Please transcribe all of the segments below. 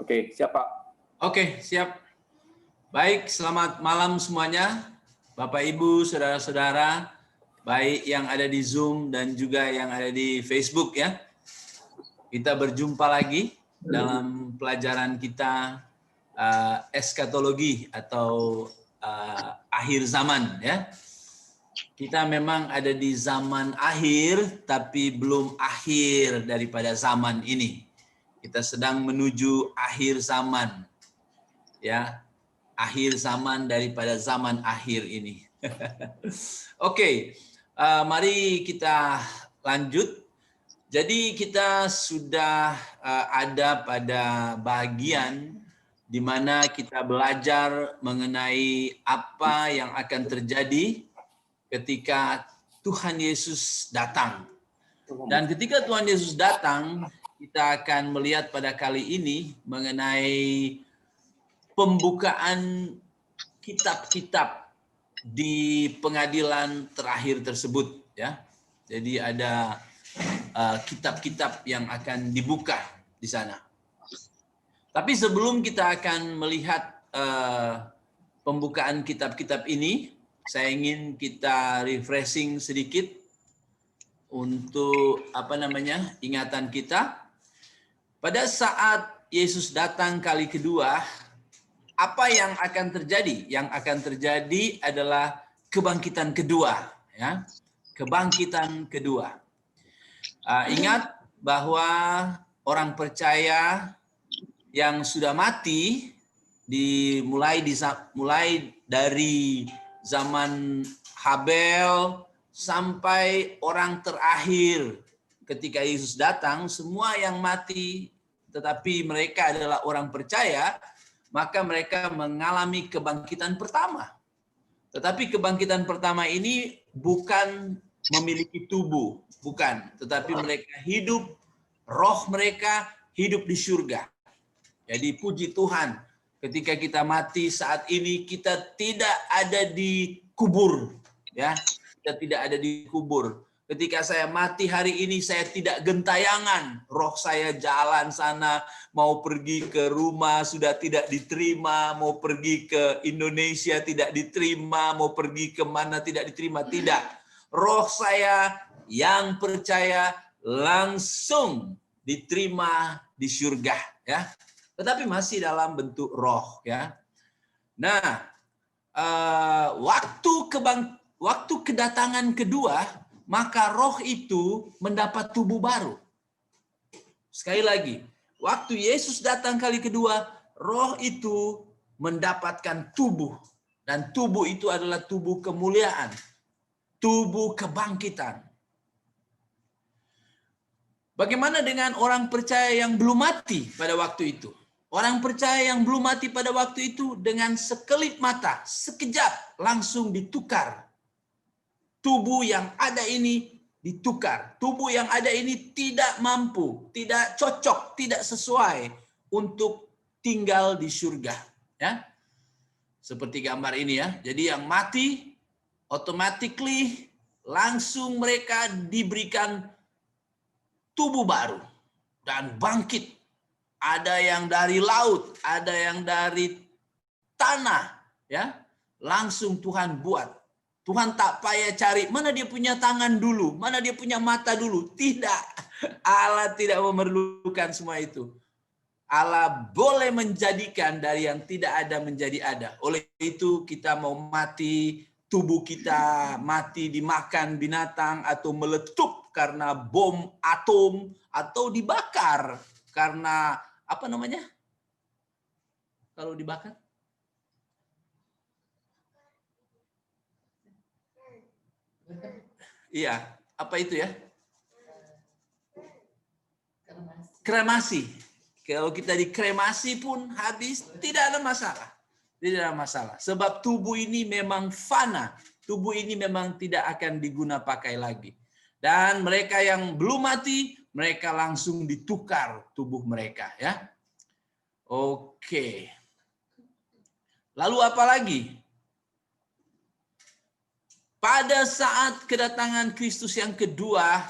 Oke, siap Pak. Oke, siap. Baik, selamat malam semuanya. Bapak, Ibu, saudara-saudara, baik yang ada di Zoom dan juga yang ada di Facebook ya. Kita berjumpa lagi dalam pelajaran kita eskatologi atau akhir zaman ya. Kita memang ada di zaman akhir, tapi belum akhir daripada zaman ini. Kita sedang menuju akhir zaman, ya, akhir zaman daripada zaman akhir ini. Oke, mari kita lanjut. Jadi kita sudah ada pada bagian di mana kita belajar mengenai apa yang akan terjadi ketika Tuhan Yesus datang. Dan ketika Tuhan Yesus datang, kita akan melihat pada kali ini mengenai pembukaan kitab-kitab di pengadilan terakhir tersebut ya. Jadi ada kitab-kitab yang akan dibuka di sana. Tapi sebelum kita akan melihat pembukaan kitab-kitab ini, saya ingin kita refreshing sedikit untuk ingatan kita. Pada saat Yesus datang kali kedua, apa yang akan terjadi? Yang akan terjadi adalah kebangkitan kedua, ya. Kebangkitan kedua. Ingat bahwa orang percaya yang sudah mati mulai dari zaman Habel sampai orang terakhir ketika Yesus datang, semua yang mati tetapi mereka adalah orang percaya, maka mereka mengalami kebangkitan pertama. Tetapi kebangkitan pertama ini bukan memiliki tubuh, bukan, tetapi mereka hidup, roh mereka hidup di surga. Jadi puji Tuhan, ketika kita mati saat ini kita tidak ada di kubur, ya. Kita tidak ada di kubur. Ketika saya mati hari ini, saya tidak gentayangan. Roh saya jalan sana, mau pergi ke rumah sudah tidak diterima, mau pergi ke Indonesia tidak diterima, mau pergi kemana tidak diterima. Tidak. Roh saya yang percaya langsung diterima di surga, ya. Tetapi masih dalam bentuk roh, ya. Nah, waktu kedatangan kedua, maka roh itu mendapat tubuh baru. Sekali lagi, waktu Yesus datang kali kedua, roh itu mendapatkan tubuh. Dan tubuh itu adalah tubuh kemuliaan, tubuh kebangkitan. Bagaimana dengan orang percaya yang belum mati pada waktu itu? Orang percaya yang belum mati pada waktu itu dengan sekelip mata, sekejap langsung ditukar. Tubuh yang ada ini ditukar. Tubuh yang ada ini tidak mampu, tidak cocok, tidak sesuai untuk tinggal di surga. Ya, seperti gambar ini ya. Jadi yang mati, automatically langsung mereka diberikan tubuh baru dan bangkit. Ada yang dari laut, ada yang dari tanah, ya. Langsung Tuhan buat. Tuhan tak payah cari mana dia punya tangan dulu, mana dia punya mata dulu. Tidak. Allah tidak memerlukan semua itu. Allah boleh menjadikan dari yang tidak ada menjadi ada. Oleh itu kita mau mati, tubuh kita mati dimakan binatang atau meletup karena bom atom atau dibakar karena kalau dibakar? Iya, apa itu ya? Kremasi. Kalau kita dikremasi pun habis, tidak ada masalah. Tidak ada masalah. Sebab tubuh ini memang fana. Tubuh ini memang tidak akan diguna pakai lagi. Dan mereka yang belum mati, mereka langsung ditukar tubuh mereka, ya. Oke. Lalu apa lagi? Pada saat kedatangan Kristus yang kedua,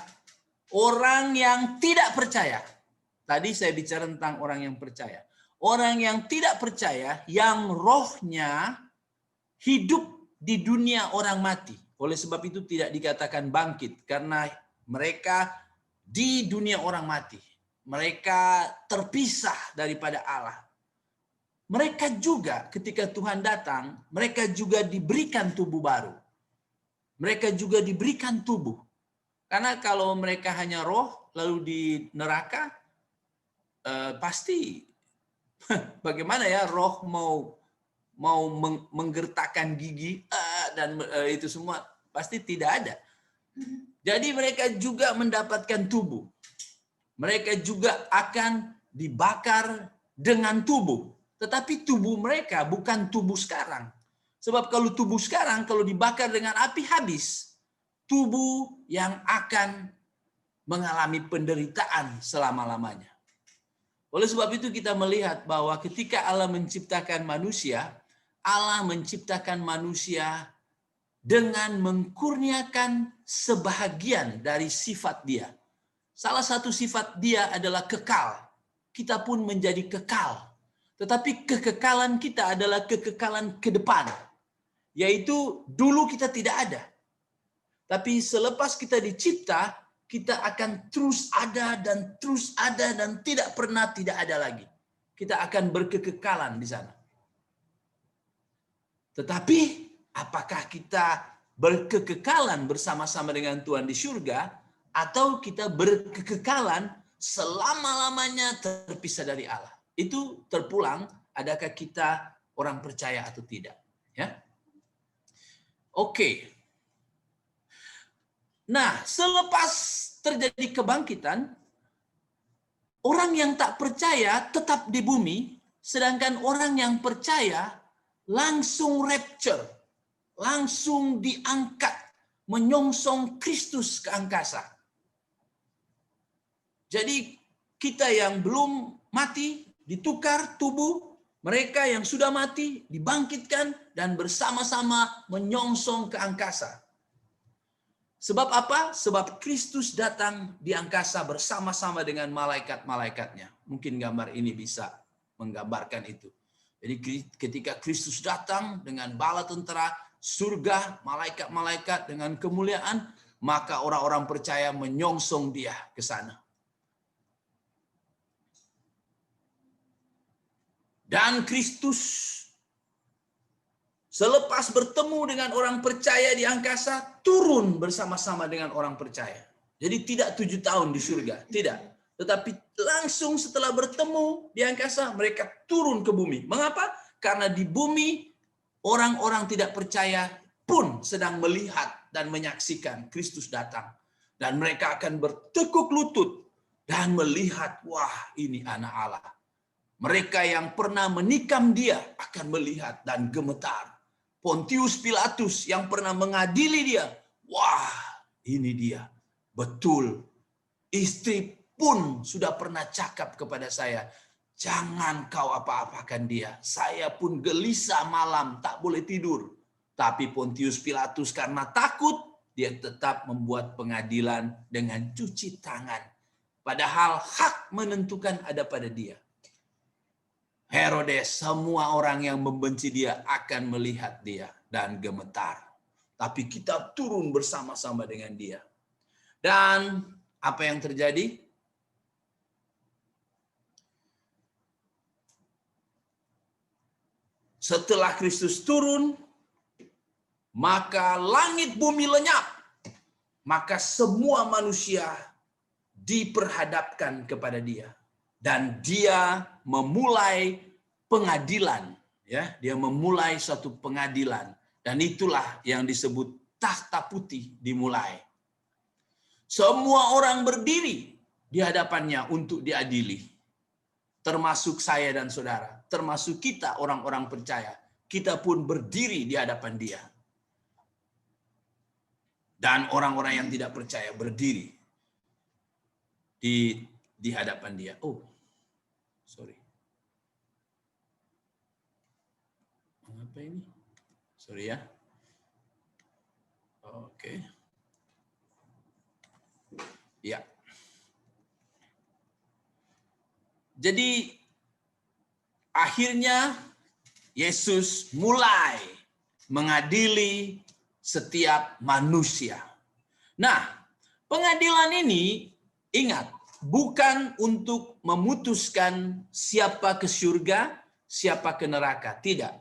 orang yang tidak percaya. Tadi saya bicara tentang orang yang percaya. orang yang tidak percaya yang rohnya hidup di dunia orang mati. Oleh sebab itu tidak dikatakan bangkit karena mereka di dunia orang mati. Mereka terpisah daripada Allah. Mereka juga ketika Tuhan datang, mereka juga diberikan tubuh baru. Mereka juga diberikan tubuh. Karena kalau mereka hanya roh lalu di neraka, pasti bagaimana ya roh mau menggertakkan gigi dan itu semua pasti tidak ada. Jadi mereka juga mendapatkan tubuh. Mereka juga akan dibakar dengan tubuh. Tetapi tubuh mereka bukan tubuh sekarang. Sebab kalau tubuh sekarang, kalau dibakar dengan api habis. Tubuh yang akan mengalami penderitaan selama-lamanya. Oleh sebab itu kita melihat bahwa ketika Allah menciptakan manusia, Allah menciptakan manusia dengan mengkurniakan sebahagian dari sifat dia. Salah satu sifat dia adalah kekal. Kita pun menjadi kekal. Tetapi kekekalan kita adalah kekekalan ke depan. Yaitu dulu kita tidak ada. Tapi selepas kita dicipta, kita akan terus ada dan tidak pernah tidak ada lagi. Kita akan berkekekalan di sana. Tetapi apakah kita berkekekalan bersama-sama dengan Tuhan di surga atau kita berkekekalan selama-lamanya terpisah dari Allah? Itu terpulang adakah kita orang percaya atau tidak, ya? Oke. Nah, selepas terjadi kebangkitan, orang yang tak percaya tetap di bumi, sedangkan orang yang percaya langsung rapture, langsung diangkat, menyongsong Kristus ke angkasa. Jadi kita yang belum mati, ditukar tubuh, mereka yang sudah mati, dibangkitkan, dan bersama-sama menyongsong ke angkasa. Sebab apa? Sebab Kristus datang di angkasa bersama-sama dengan malaikat-malaikatnya. Mungkin gambar ini bisa menggambarkan itu. Jadi ketika Kristus datang dengan bala tentara, surga, malaikat-malaikat dengan kemuliaan, maka orang-orang percaya menyongsong dia ke sana. Dan Kristus selepas bertemu dengan orang percaya di angkasa, turun bersama-sama dengan orang percaya. Jadi tidak 7 tahun di surga, tidak. Tetapi langsung setelah bertemu di angkasa, mereka turun ke bumi. Mengapa? Karena di bumi, orang-orang tidak percaya pun sedang melihat dan menyaksikan Kristus datang. Dan mereka akan bertekuk lutut dan melihat, wah ini anak Allah. Mereka yang pernah menikam dia akan melihat dan gemetar. Pontius Pilatus yang pernah mengadili dia. Wah, ini dia. Betul. Istri pun sudah pernah cakap kepada saya, jangan kau apa-apakan dia. Saya pun gelisah malam, tak boleh tidur. Tapi Pontius Pilatus karena takut, dia tetap membuat pengadilan dengan cuci tangan. Padahal hak menentukan ada pada dia. Herodes, semua orang yang membenci dia akan melihat dia dan gemetar. Tapi kita turun bersama-sama dengan dia. Dan apa yang terjadi? Setelah Kristus turun, maka langit bumi lenyap. Maka semua manusia diperhadapkan kepada dia. Dan dia memulai pengadilan, ya, dia memulai suatu pengadilan, dan itulah yang disebut takhta putih dimulai. Semua orang berdiri di hadapannya untuk diadili, termasuk saya dan saudara, termasuk kita orang-orang percaya. Kita pun berdiri di hadapan dia, dan orang-orang yang tidak percaya berdiri di hadapan dia. Oh, sorry. Apa ini? Sorry ya. Oke. Ya. Jadi akhirnya Yesus mulai mengadili setiap manusia. Nah, pengadilan ini, ingat, bukan untuk memutuskan siapa ke surga, siapa ke neraka. Tidak.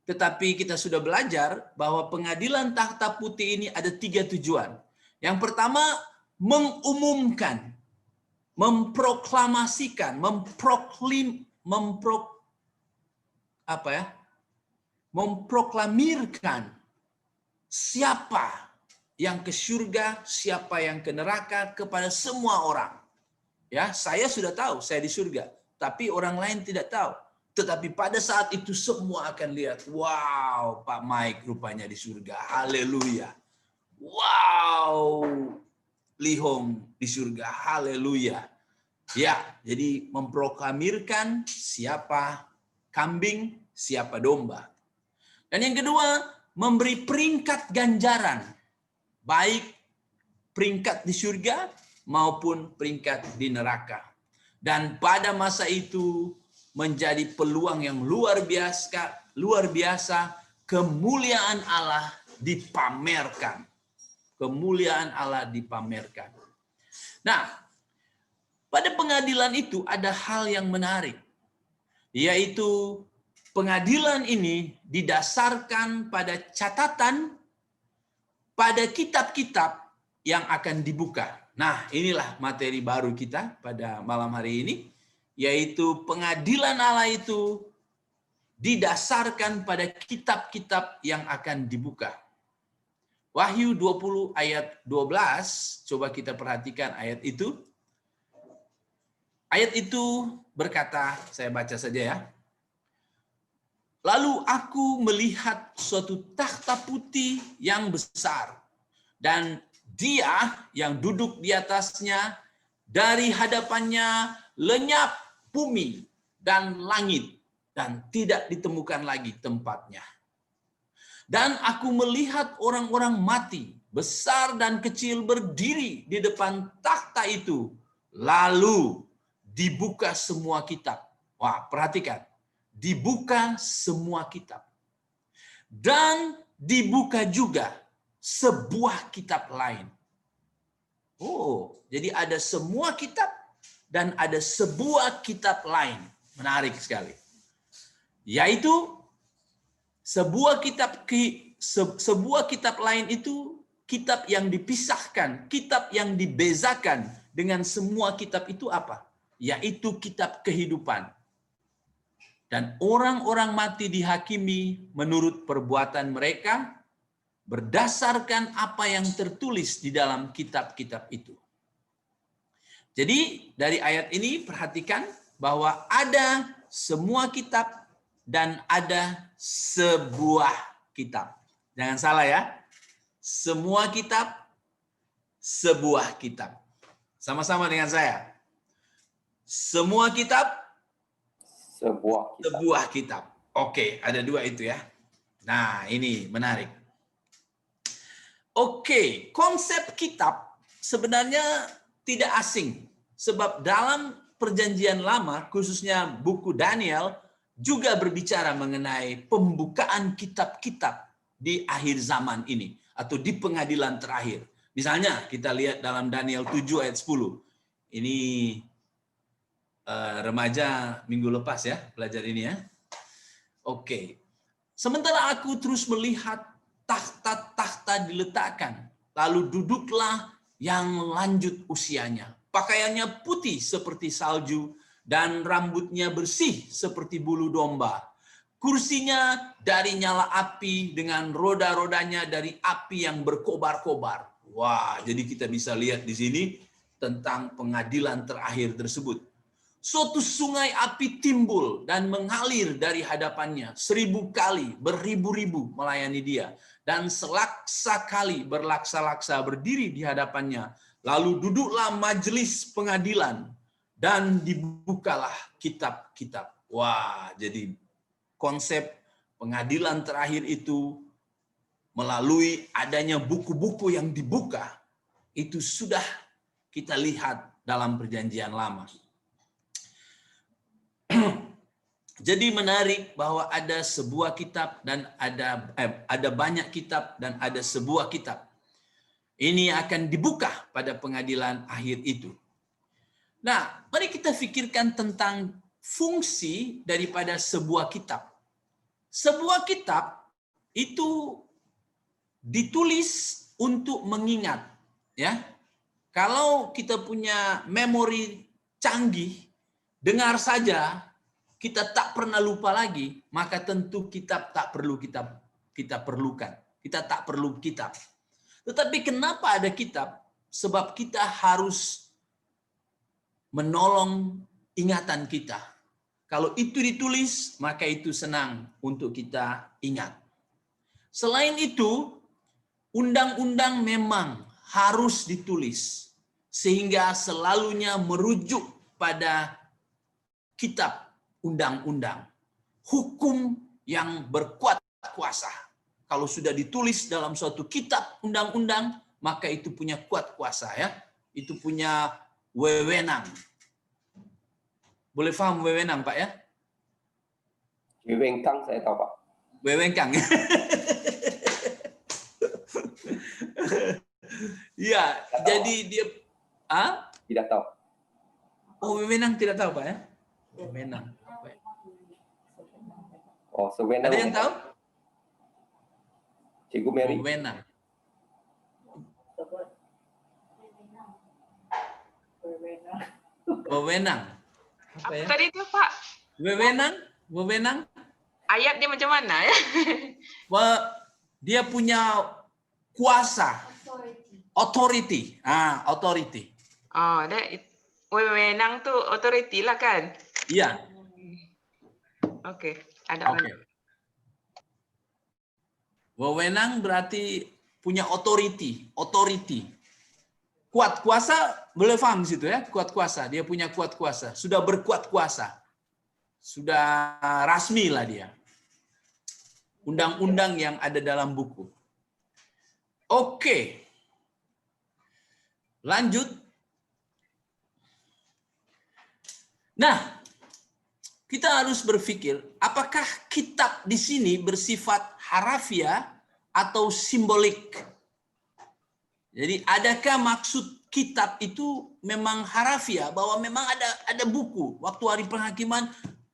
Tetapi kita sudah belajar bahwa pengadilan takhta putih ini ada 3 tujuan. Yang pertama, mengumumkan, memproklamasikan, memproklamirkan siapa yang ke surga, siapa yang ke neraka kepada semua orang. Ya, saya sudah tahu saya di surga, tapi orang lain tidak tahu. Tetapi pada saat itu semua akan lihat, wow, Pak Mike rupanya di surga. Haleluya. Wow, Lihong di surga. Haleluya. Ya, jadi memproklamirkan siapa kambing, siapa domba. Dan yang kedua, memberi peringkat ganjaran, baik peringkat di surga maupun peringkat di neraka. Dan pada masa itu menjadi peluang yang luar biasa, kemuliaan Allah dipamerkan. Kemuliaan Allah dipamerkan. Nah, pada pengadilan itu ada hal yang menarik, yaitu pengadilan ini didasarkan pada catatan pada kitab-kitab yang akan dibuka. Nah, inilah materi baru kita pada malam hari ini, yaitu pengadilan Allah itu didasarkan pada kitab-kitab yang akan dibuka. Wahyu 20 ayat 12, coba kita perhatikan ayat itu. Ayat itu berkata, saya baca saja ya. Lalu aku melihat suatu takhta putih yang besar, dan Dia yang duduk di atasnya, dari hadapannya lenyap bumi dan langit, dan tidak ditemukan lagi tempatnya. Dan aku melihat orang-orang mati, besar dan kecil, berdiri di depan takhta itu. Lalu dibuka semua kitab. Wah, perhatikan. Dibuka semua kitab. Dan dibuka juga sebuah kitab lain. Oh, jadi ada semua kitab dan ada sebuah kitab lain. Menarik sekali. Yaitu sebuah kitab lain itu kitab yang dipisahkan, kitab yang dibezakan dengan semua kitab itu apa? Yaitu kitab kehidupan. Dan orang-orang mati dihakimi menurut perbuatan mereka berdasarkan apa yang tertulis di dalam kitab-kitab itu. Jadi dari ayat ini perhatikan bahwa ada semua kitab dan ada sebuah kitab. Jangan salah ya. Semua kitab, sebuah kitab. Sama-sama dengan saya. Semua kitab, sebuah kitab. Oke, ada 2 itu ya. Nah, ini menarik. Oke, konsep kitab sebenarnya tidak asing. Sebab dalam Perjanjian Lama, khususnya buku Daniel, juga berbicara mengenai pembukaan kitab-kitab di akhir zaman ini, atau di pengadilan terakhir. Misalnya, kita lihat dalam Daniel 7 ayat 10. Ini remaja minggu lepas ya, belajar ini ya. Oke. Sementara aku terus melihat takhta-takhta diletakkan. Lalu duduklah yang lanjut usianya. Pakaiannya putih seperti salju dan rambutnya bersih seperti bulu domba. Kursinya dari nyala api dengan roda-rodanya dari api yang berkobar-kobar. Wah, jadi kita bisa lihat di sini tentang pengadilan terakhir tersebut. Suatu sungai api timbul dan mengalir dari hadapannya 1000 kali, beribu-ribu melayani dia. Dan selaksa kali berlaksa-laksa berdiri di hadapannya. Lalu duduklah majelis pengadilan dan dibukalah kitab-kitab. Wah, jadi konsep pengadilan terakhir itu melalui adanya buku-buku yang dibuka, itu sudah kita lihat dalam Perjanjian Lama. Jadi menarik bahwa ada sebuah kitab dan ada banyak kitab dan ada sebuah kitab. Ini akan dibuka pada pengadilan akhir itu. Nah, mari kita pikirkan tentang fungsi daripada sebuah kitab. Sebuah kitab itu ditulis untuk mengingat, ya. Kalau kita punya memori canggih, dengar saja kita tak pernah lupa lagi, maka tentu kitab tak perlu kita perlukan. Kita tak perlu kitab. Tetapi kenapa ada kitab? Sebab kita harus menolong ingatan kita. Kalau itu ditulis, maka itu senang untuk kita ingat. Selain itu, undang-undang memang harus ditulis, sehingga selalunya merujuk pada kitab undang-undang, hukum yang berkuat kuasa. Kalau sudah ditulis dalam suatu kitab undang-undang, maka itu punya kuat kuasa, ya. Itu punya wewenang. Boleh paham wewenang, Pak, ya? Wewenang saya tahu, Pak. Wewenang. Ya, jadi dia Tidak tahu. Oh, wewenang tidak tahu, Pak, ya? Wewenang. Oh, sewenang. Ada yang tahu? Cikgu Mary. Wewenang. Wewenang. Apa ya? Tadi itu, Pak? Wewenang? Wewenang? Ayatnya macam mana ya? Dia punya kuasa. Authority. Authority. Oh, wewenang tuh authority lah kan? Iya. Oke, ada Oke. Wewenang berarti punya authority. Kuat kuasa, boleh paham di situ, ya? Kuat kuasa, dia punya kuat kuasa. Sudah berkuat kuasa. Sudah rasmi lah dia. Undang-undang yang ada dalam buku. Oke. Lanjut. Nah, kita harus berpikir, apakah kitab di sini bersifat harafiah atau simbolik? Jadi, adakah maksud kitab itu memang harafiah, bahwa memang ada buku. Waktu hari penghakiman,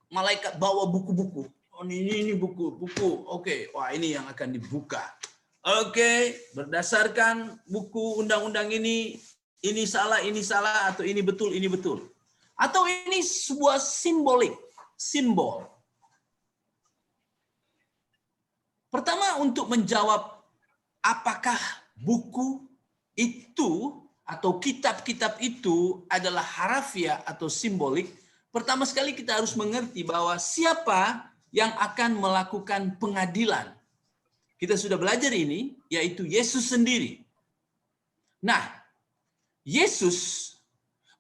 malaikat bawa buku-buku. Oh, ini buku. Oke, wah ini yang akan dibuka. Oke, berdasarkan buku undang-undang ini salah, atau ini betul. Atau ini sebuah simbol. Pertama, untuk menjawab apakah buku itu atau kitab-kitab itu adalah harafiah atau simbolik, pertama sekali kita harus mengerti bahwa siapa yang akan melakukan pengadilan. Kita sudah belajar ini, yaitu Yesus sendiri. Nah, Yesus,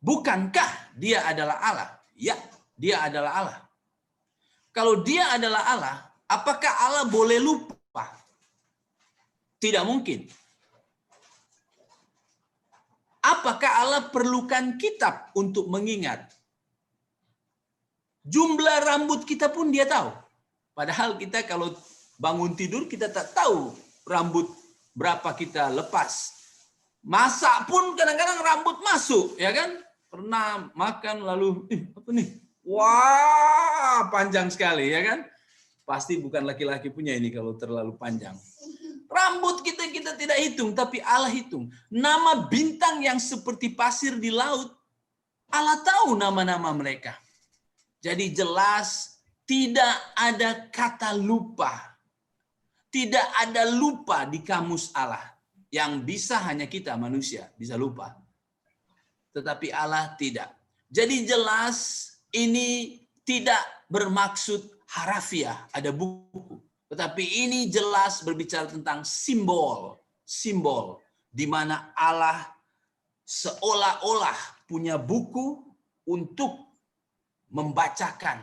bukankah dia adalah Allah? Ya, dia adalah Allah. Kalau dia adalah Allah, apakah Allah boleh lupa? Tidak mungkin. Apakah Allah perlukan kitab untuk mengingat? Jumlah rambut kita pun dia tahu. Padahal kita kalau bangun tidur, kita tak tahu rambut berapa kita lepas. Masak pun kadang-kadang rambut masuk, ya kan? Pernah makan lalu, apa nih? Wah, panjang sekali, ya kan? Pasti bukan laki-laki punya ini kalau terlalu panjang. Rambut kita tidak hitung, tapi Allah hitung. Nama bintang yang seperti pasir di laut, Allah tahu nama-nama mereka. Jadi jelas tidak ada kata lupa. Tidak ada lupa di kamus Allah. Yang bisa hanya kita manusia bisa lupa. Tetapi Allah tidak. Jadi jelas ini tidak bermaksud harafiah, ada buku. Tetapi ini jelas berbicara tentang simbol. Simbol di mana Allah seolah-olah punya buku untuk membacakan,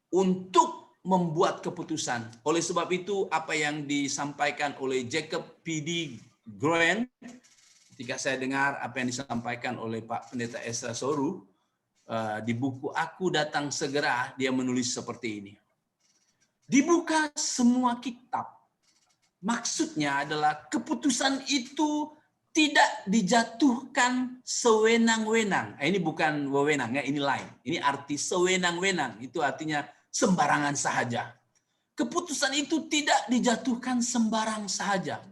untuk membuat keputusan. Oleh sebab itu, apa yang disampaikan oleh Jacob P.D. Grant, ketika saya dengar apa yang disampaikan oleh Pak Pendeta Ezra Soru, Di buku Aku Datang Segera, dia menulis seperti ini. Dibuka semua kitab. Maksudnya adalah keputusan itu tidak dijatuhkan sewenang-wenang. Ini bukan wewenang, ya, ini lain. Ini arti sewenang-wenang. Itu artinya sembarangan saja. Keputusan itu tidak dijatuhkan sembarang saja.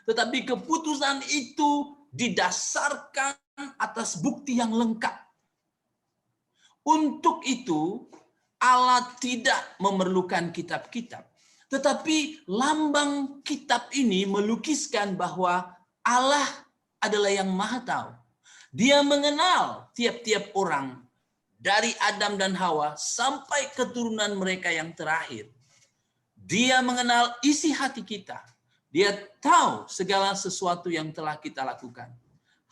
Tetapi keputusan itu didasarkan atas bukti yang lengkap. Untuk itu, Allah tidak memerlukan kitab-kitab. Tetapi lambang kitab ini melukiskan bahwa Allah adalah yang Maha Tahu. Dia mengenal tiap-tiap orang dari Adam dan Hawa sampai keturunan mereka yang terakhir. Dia mengenal isi hati kita. Dia tahu segala sesuatu yang telah kita lakukan.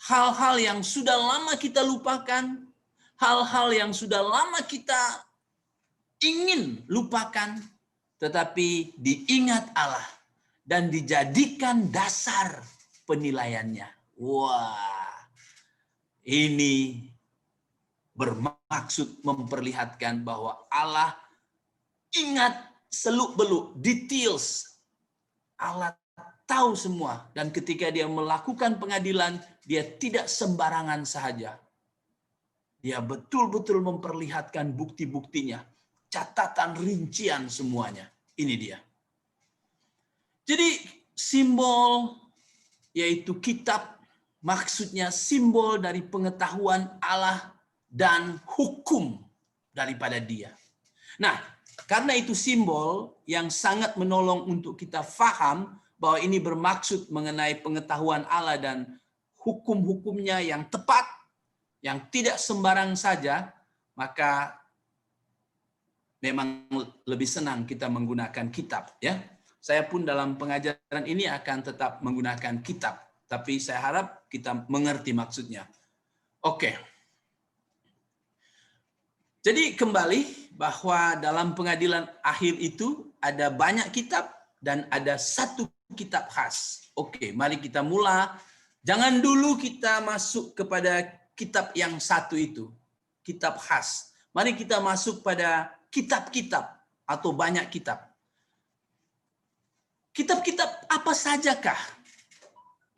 Hal-hal yang sudah lama kita lupakan, hal-hal yang sudah lama kita ingin lupakan, tetapi diingat Allah dan dijadikan dasar penilaiannya. Wah, ini bermaksud memperlihatkan bahwa Allah ingat seluk-beluk, details. Allah tahu semua, dan ketika dia melakukan pengadilan, dia tidak sembarangan saja. Dia betul-betul memperlihatkan bukti-buktinya, catatan rincian semuanya. Ini dia. Jadi simbol yaitu kitab, maksudnya simbol dari pengetahuan Allah dan hukum daripada Dia. Nah, karena itu simbol yang sangat menolong untuk kita faham bahwa ini bermaksud mengenai pengetahuan Allah dan hukum-hukumnya yang tepat, yang tidak sembarang saja, maka memang lebih senang kita menggunakan kitab, ya. Saya pun dalam pengajaran ini akan tetap menggunakan kitab, tapi saya harap kita mengerti maksudnya. Oke. Jadi kembali bahwa dalam pengadilan akhir itu ada banyak kitab dan ada satu kitab khas. Oke, mari kita mulai. Jangan dulu kita masuk kepada kitab yang satu itu, kitab khas. Mari kita masuk pada kitab-kitab atau banyak kitab. Kitab-kitab apa sajakah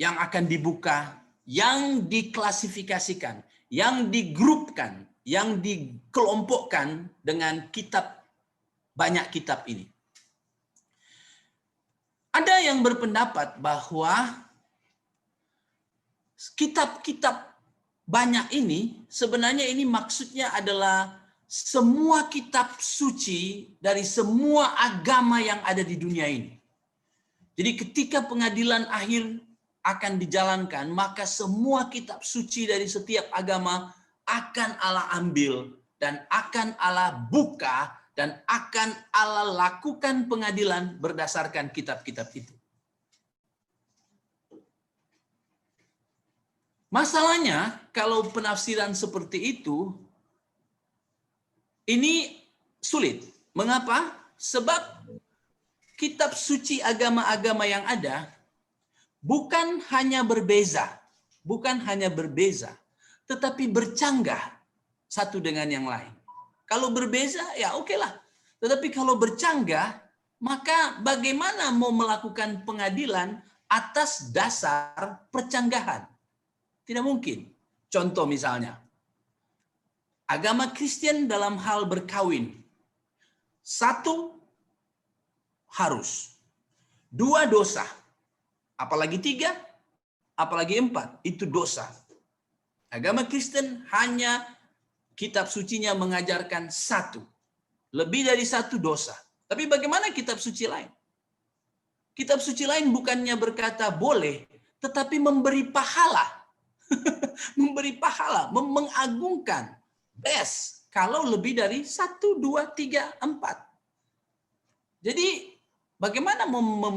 yang akan dibuka, yang diklasifikasikan, yang digrupkan, yang dikelompokkan dengan kitab, banyak kitab ini? Ada yang berpendapat bahwa kitab-kitab banyak ini sebenarnya ini maksudnya adalah semua kitab suci dari semua agama yang ada di dunia ini. Jadi ketika pengadilan akhir akan dijalankan, maka semua kitab suci dari setiap agama akan Allah ambil dan akan Allah buka dan akan Allah lakukan pengadilan berdasarkan kitab-kitab itu. Masalahnya kalau penafsiran seperti itu, ini sulit. Mengapa? Sebab kitab suci agama-agama yang ada bukan hanya berbeza, tetapi bercanggah satu dengan yang lain. Kalau berbeza, ya oke lah. Tetapi kalau bercanggah, maka bagaimana mau melakukan pengadilan atas dasar percanggahan? Tidak mungkin. Contoh misalnya, agama Kristen dalam hal berkawin. 1 harus, 2 dosa, apalagi 3, apalagi 4, itu dosa. Agama Kristen hanya kitab sucinya mengajarkan 1, lebih dari 1 dosa. Tapi bagaimana kitab suci lain? Kitab suci lain bukannya berkata boleh, tetapi memberi pahala. Memberi pahala, mengagungkan, best, kalau lebih dari 1, 2, 3, 4. Jadi bagaimana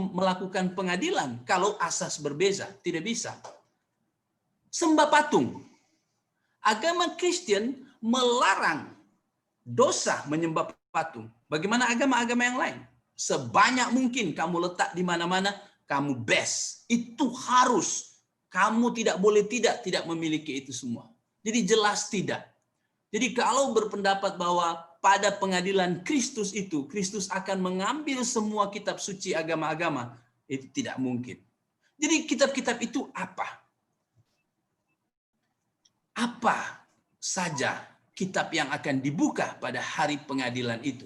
melakukan pengadilan kalau asas berbeza? Tidak bisa. Sembah patung. Agama Kristen melarang dosa menyembah patung. Bagaimana agama-agama yang lain? Sebanyak mungkin kamu letak di mana-mana, kamu best. Itu harus. Kamu tidak boleh tidak memiliki itu semua. Jadi jelas tidak. Jadi kalau berpendapat bahwa pada pengadilan Kristus itu, Kristus akan mengambil semua kitab suci agama-agama, itu tidak mungkin. Jadi kitab-kitab itu apa? Apa saja kitab yang akan dibuka pada hari pengadilan itu?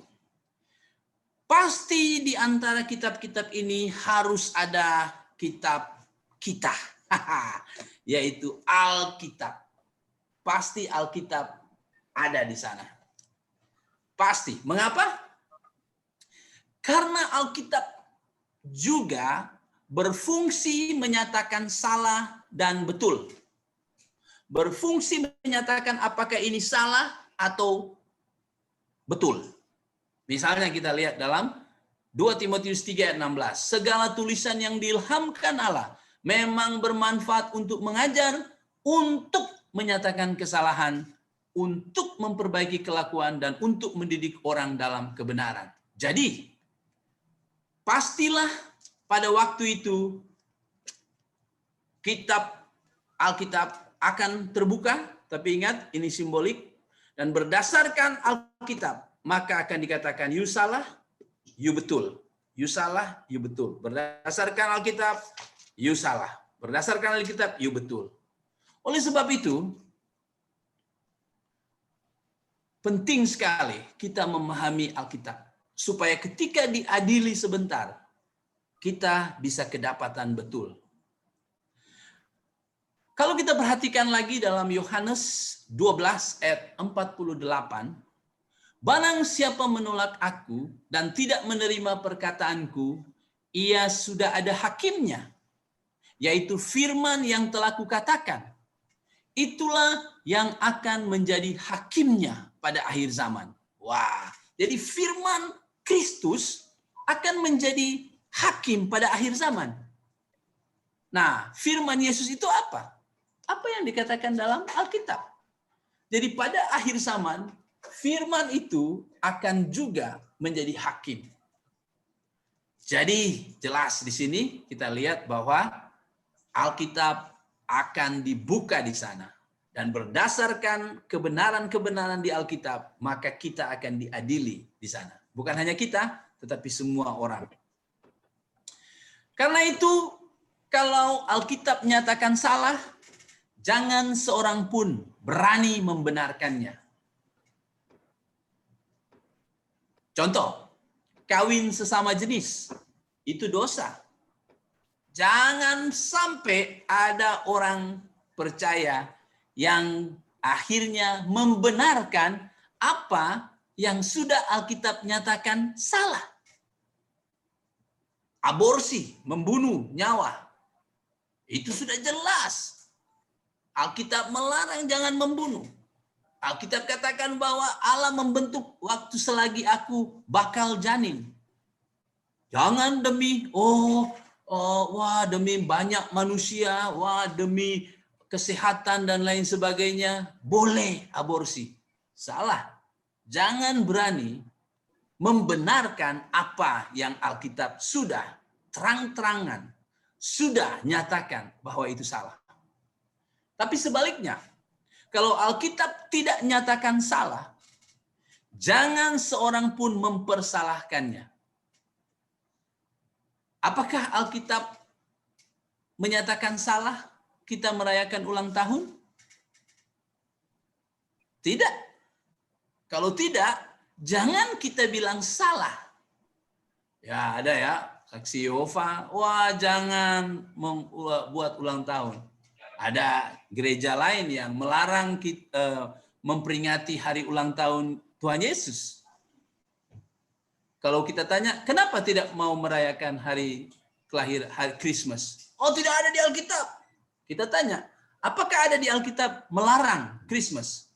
Pasti di antara kitab-kitab ini harus ada kitab kita, yaitu Alkitab. Pasti Alkitab ada di sana. Pasti. Mengapa? Karena Alkitab juga berfungsi menyatakan salah dan betul. Berfungsi menyatakan apakah ini salah atau betul. Misalnya kita lihat dalam 2 Timotius 3 ayat 16. Segala tulisan yang diilhamkan Allah memang bermanfaat untuk mengajar, untuk menyatakan kesalahan, untuk memperbaiki kelakuan, dan untuk mendidik orang dalam kebenaran. Jadi, pastilah pada waktu itu kitab Alkitab akan terbuka, tapi ingat ini simbolik, dan berdasarkan Alkitab maka akan dikatakan you salah, you betul. You salah, you betul. Berdasarkan Alkitab, you salah. Berdasarkan Alkitab, you betul. Oleh sebab itu, penting sekali kita memahami Alkitab supaya ketika diadili sebentar kita bisa kedapatan betul. Kalau kita perhatikan lagi dalam Yohanes 12 ayat 48, barang siapa menolak aku dan tidak menerima perkataanku, ia sudah ada hakimnya, yaitu firman yang telah kukatakan. Itulah yang akan menjadi hakimnya pada akhir zaman. Wah, jadi firman Kristus akan menjadi hakim pada akhir zaman. Nah, firman Yesus itu apa? Apa yang dikatakan dalam Alkitab. Jadi pada akhir zaman, firman itu akan juga menjadi hakim. Jadi jelas di sini kita lihat bahwa Alkitab akan dibuka di sana. Dan berdasarkan kebenaran-kebenaran di Alkitab, maka kita akan diadili di sana. Bukan hanya kita, tetapi semua orang. Karena itu, kalau Alkitab nyatakan salah, jangan seorang pun berani membenarkannya. Contoh, kawin sesama jenis, itu dosa. Jangan sampai ada orang percaya yang akhirnya membenarkan apa yang sudah Alkitab nyatakan salah. Aborsi, membunuh nyawa, itu sudah jelas. Alkitab melarang jangan membunuh. Alkitab katakan bahwa Allah membentuk waktu selagi aku bakal janin. Jangan demi demi banyak manusia, demi kesehatan dan lain sebagainya, boleh aborsi. Salah. Jangan berani membenarkan apa yang Alkitab sudah terang-terangan, sudah nyatakan bahwa itu salah. Tapi sebaliknya, kalau Alkitab tidak nyatakan salah, jangan seorang pun mempersalahkannya. Apakah Alkitab menyatakan salah kita merayakan ulang tahun? Tidak. Kalau tidak, jangan kita bilang salah. Ya, ada ya, saksi Yehova, jangan membuat ulang tahun. Ada gereja lain yang melarang kita memperingati hari ulang tahun Tuhan Yesus. Kalau kita tanya, kenapa tidak mau merayakan hari kelahiran, hari Christmas? Oh, tidak ada di Alkitab. Kita tanya, apakah ada di Alkitab melarang Christmas?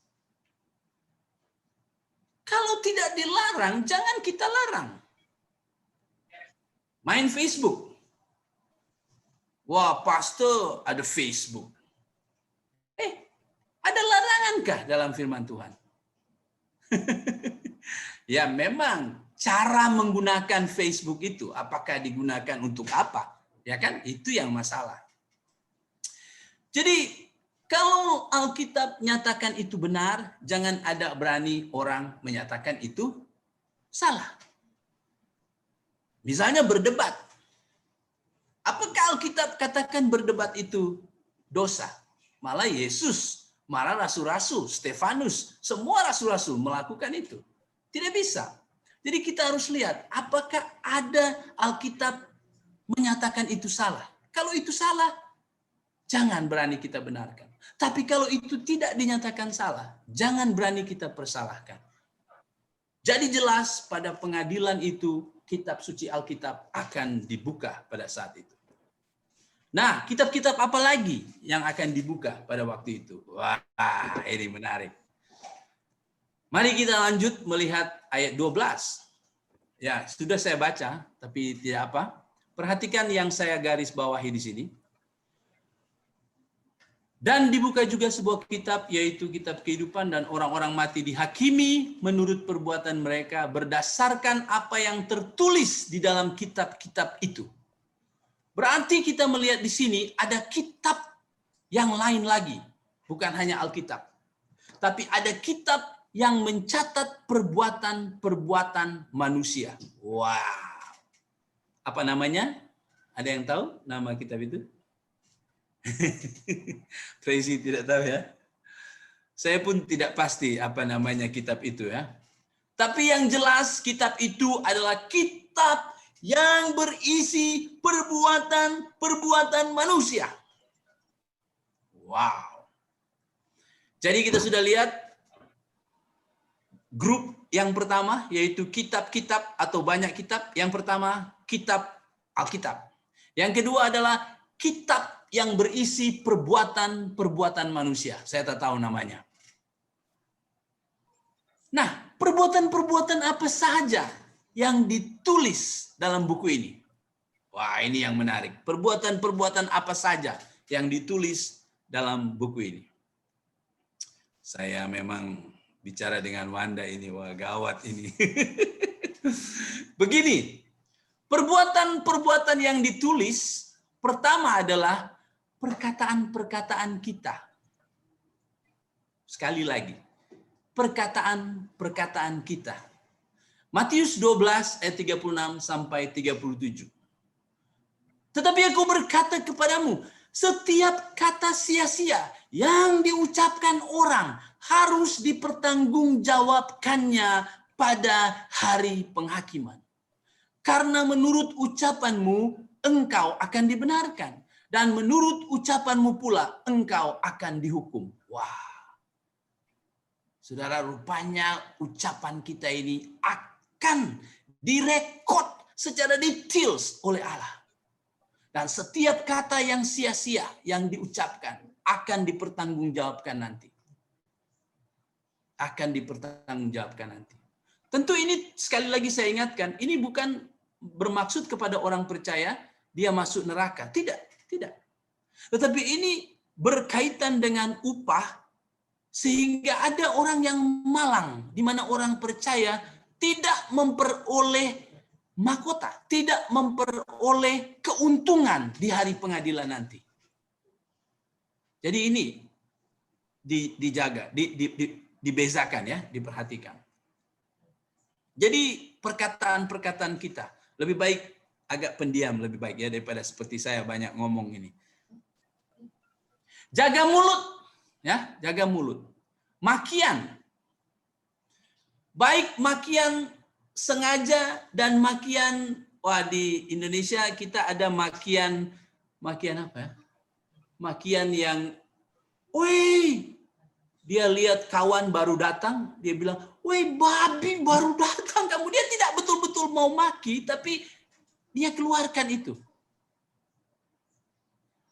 Kalau tidak dilarang, jangan kita larang. Main Facebook. Wah, pastor ada Facebook. Ada larangankah dalam firman Tuhan? Ya, memang cara menggunakan Facebook itu, apakah digunakan untuk apa? Ya kan, itu yang masalah. Jadi, Kalau Alkitab nyatakan itu benar, jangan ada berani orang menyatakan itu salah. Misalnya berdebat. Apakah Alkitab katakan berdebat itu dosa? Malah Yesus, malah rasul-rasul, Stefanus, semua rasul-rasul melakukan itu. Tidak bisa. Jadi kita harus lihat, apakah ada Alkitab menyatakan itu salah. Kalau itu salah, jangan berani kita benarkan. Tapi kalau itu tidak dinyatakan salah, jangan berani kita persalahkan. Jadi jelas pada pengadilan itu, kitab suci Alkitab akan dibuka pada saat itu. Nah, kitab-kitab apa lagi yang akan dibuka pada waktu itu? Wah, ini menarik. Mari kita lanjut melihat ayat 12. Ya, sudah saya baca, tapi tidak apa. Perhatikan yang saya garis bawahi di sini. Dan dibuka juga sebuah kitab, yaitu kitab kehidupan, dan orang-orang mati dihakimi menurut perbuatan mereka berdasarkan apa yang tertulis di dalam kitab-kitab itu. Berarti kita melihat di sini ada kitab yang lain lagi. Bukan hanya Alkitab. Tapi ada kitab yang mencatat perbuatan-perbuatan manusia. Wow. Apa namanya? Ada yang tahu nama kitab itu? Tracy tidak tahu ya. Saya pun tidak pasti apa namanya kitab itu ya. Tapi yang jelas kitab itu adalah kitab yang berisi perbuatan-perbuatan manusia. Wow. Jadi kita sudah lihat grup yang pertama yaitu kitab-kitab atau banyak kitab. Yang pertama kitab Alkitab. Yang kedua adalah kitab yang berisi perbuatan-perbuatan manusia. Saya tak tahu namanya. Nah, perbuatan-perbuatan apa saja yang ditulis dalam buku ini? Wah, ini yang menarik. Perbuatan-perbuatan apa saja yang ditulis dalam buku ini? Saya memang bicara dengan Wanda ini, wah gawat ini. Begini, perbuatan-perbuatan yang ditulis pertama adalah perkataan-perkataan kita. Sekali lagi, perkataan-perkataan kita. Matius 12 ayat 36 sampai 37. Tetapi aku berkata kepadamu, setiap kata sia-sia yang diucapkan orang harus dipertanggungjawabkannya pada hari penghakiman. Karena menurut ucapanmu engkau akan dibenarkan. Dan menurut ucapanmu pula, engkau akan dihukum. Wah. Saudara, rupanya ucapan kita ini akan direkod secara details oleh Allah. Dan setiap kata yang sia-sia yang diucapkan akan dipertanggungjawabkan nanti. Akan dipertanggungjawabkan nanti. Tentu ini sekali lagi saya ingatkan, ini bukan bermaksud kepada orang percaya dia masuk neraka. Tidak. Tidak. Tetapi ini berkaitan dengan upah sehingga ada orang yang malang di mana orang percaya tidak memperoleh mahkota, tidak memperoleh keuntungan di hari pengadilan nanti. Jadi ini dijaga, dibezakan ya, diperhatikan. Jadi perkataan-perkataan kita lebih baik agak pendiam lebih baik ya daripada seperti saya banyak ngomong ini. Jaga mulut, ya, jaga mulut. Makian, baik makian sengaja dan makian, wah di Indonesia kita ada makian apa ya? Makian yang, wih, dia lihat kawan baru datang, dia bilang, wih babi baru datang, kamu dia tidak betul-betul mau maki, tapi dia keluarkan itu.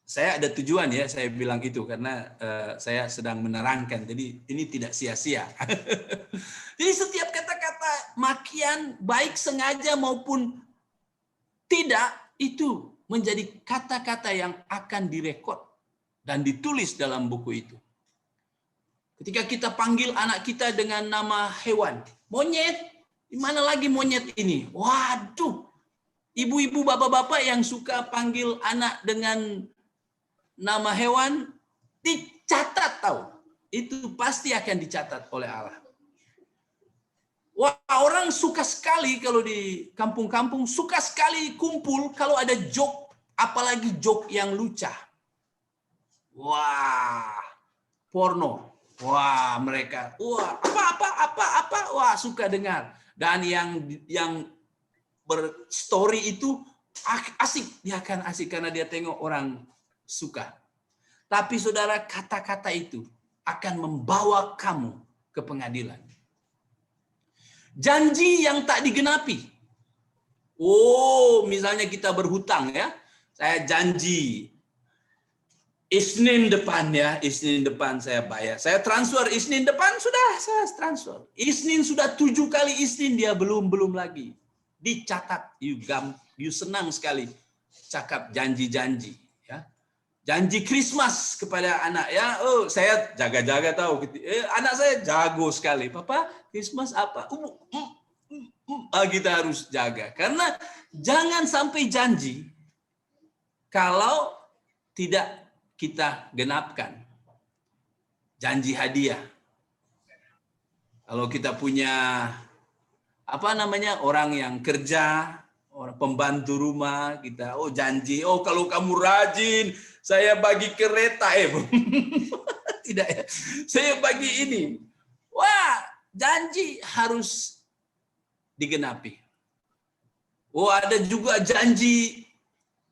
Saya ada tujuan ya, saya bilang itu karena saya sedang menerangkan. Jadi ini tidak sia-sia. Jadi setiap kata-kata makian baik sengaja maupun tidak itu menjadi kata-kata yang akan direkod dan ditulis dalam buku itu. Ketika kita panggil anak kita dengan nama hewan, monyet, di mana lagi monyet ini? Waduh. Ibu-ibu, bapak-bapak yang suka panggil anak dengan nama hewan, Dicatat tahu. Itu pasti akan dicatat oleh Allah. Wah, orang suka sekali kalau di kampung-kampung, suka sekali kumpul kalau ada joke, apalagi joke yang lucah. Wah, porno. Wah, mereka, wah, apa, wah, suka dengar. Dan yang berstory itu asik, dia akan asik karena dia tengok orang suka. Tapi saudara, kata-kata itu akan membawa kamu ke pengadilan. Janji yang tak digenapi. Oh, misalnya kita berhutang ya. Saya janji Isnin depan ya, Isnin depan saya bayar. Saya transfer Isnin depan sudah saya transfer. Isnin sudah 7 kali Isnin dia belum lagi. Dicatat, you senang sekali cakap janji-janji ya. Janji Christmas kepada anak ya. Oh, saya jaga-jaga tahu. Anak saya jago sekali. Papa, Christmas apa? Kita harus jaga. Karena jangan sampai janji kalau tidak kita genapkan. Janji hadiah. Kalau kita punya orang yang kerja, orang pembantu rumah, kita janji, kalau kamu rajin, saya bagi kereta tidak ya. Saya bagi ini. Wah, janji harus digenapi. Oh, ada juga janji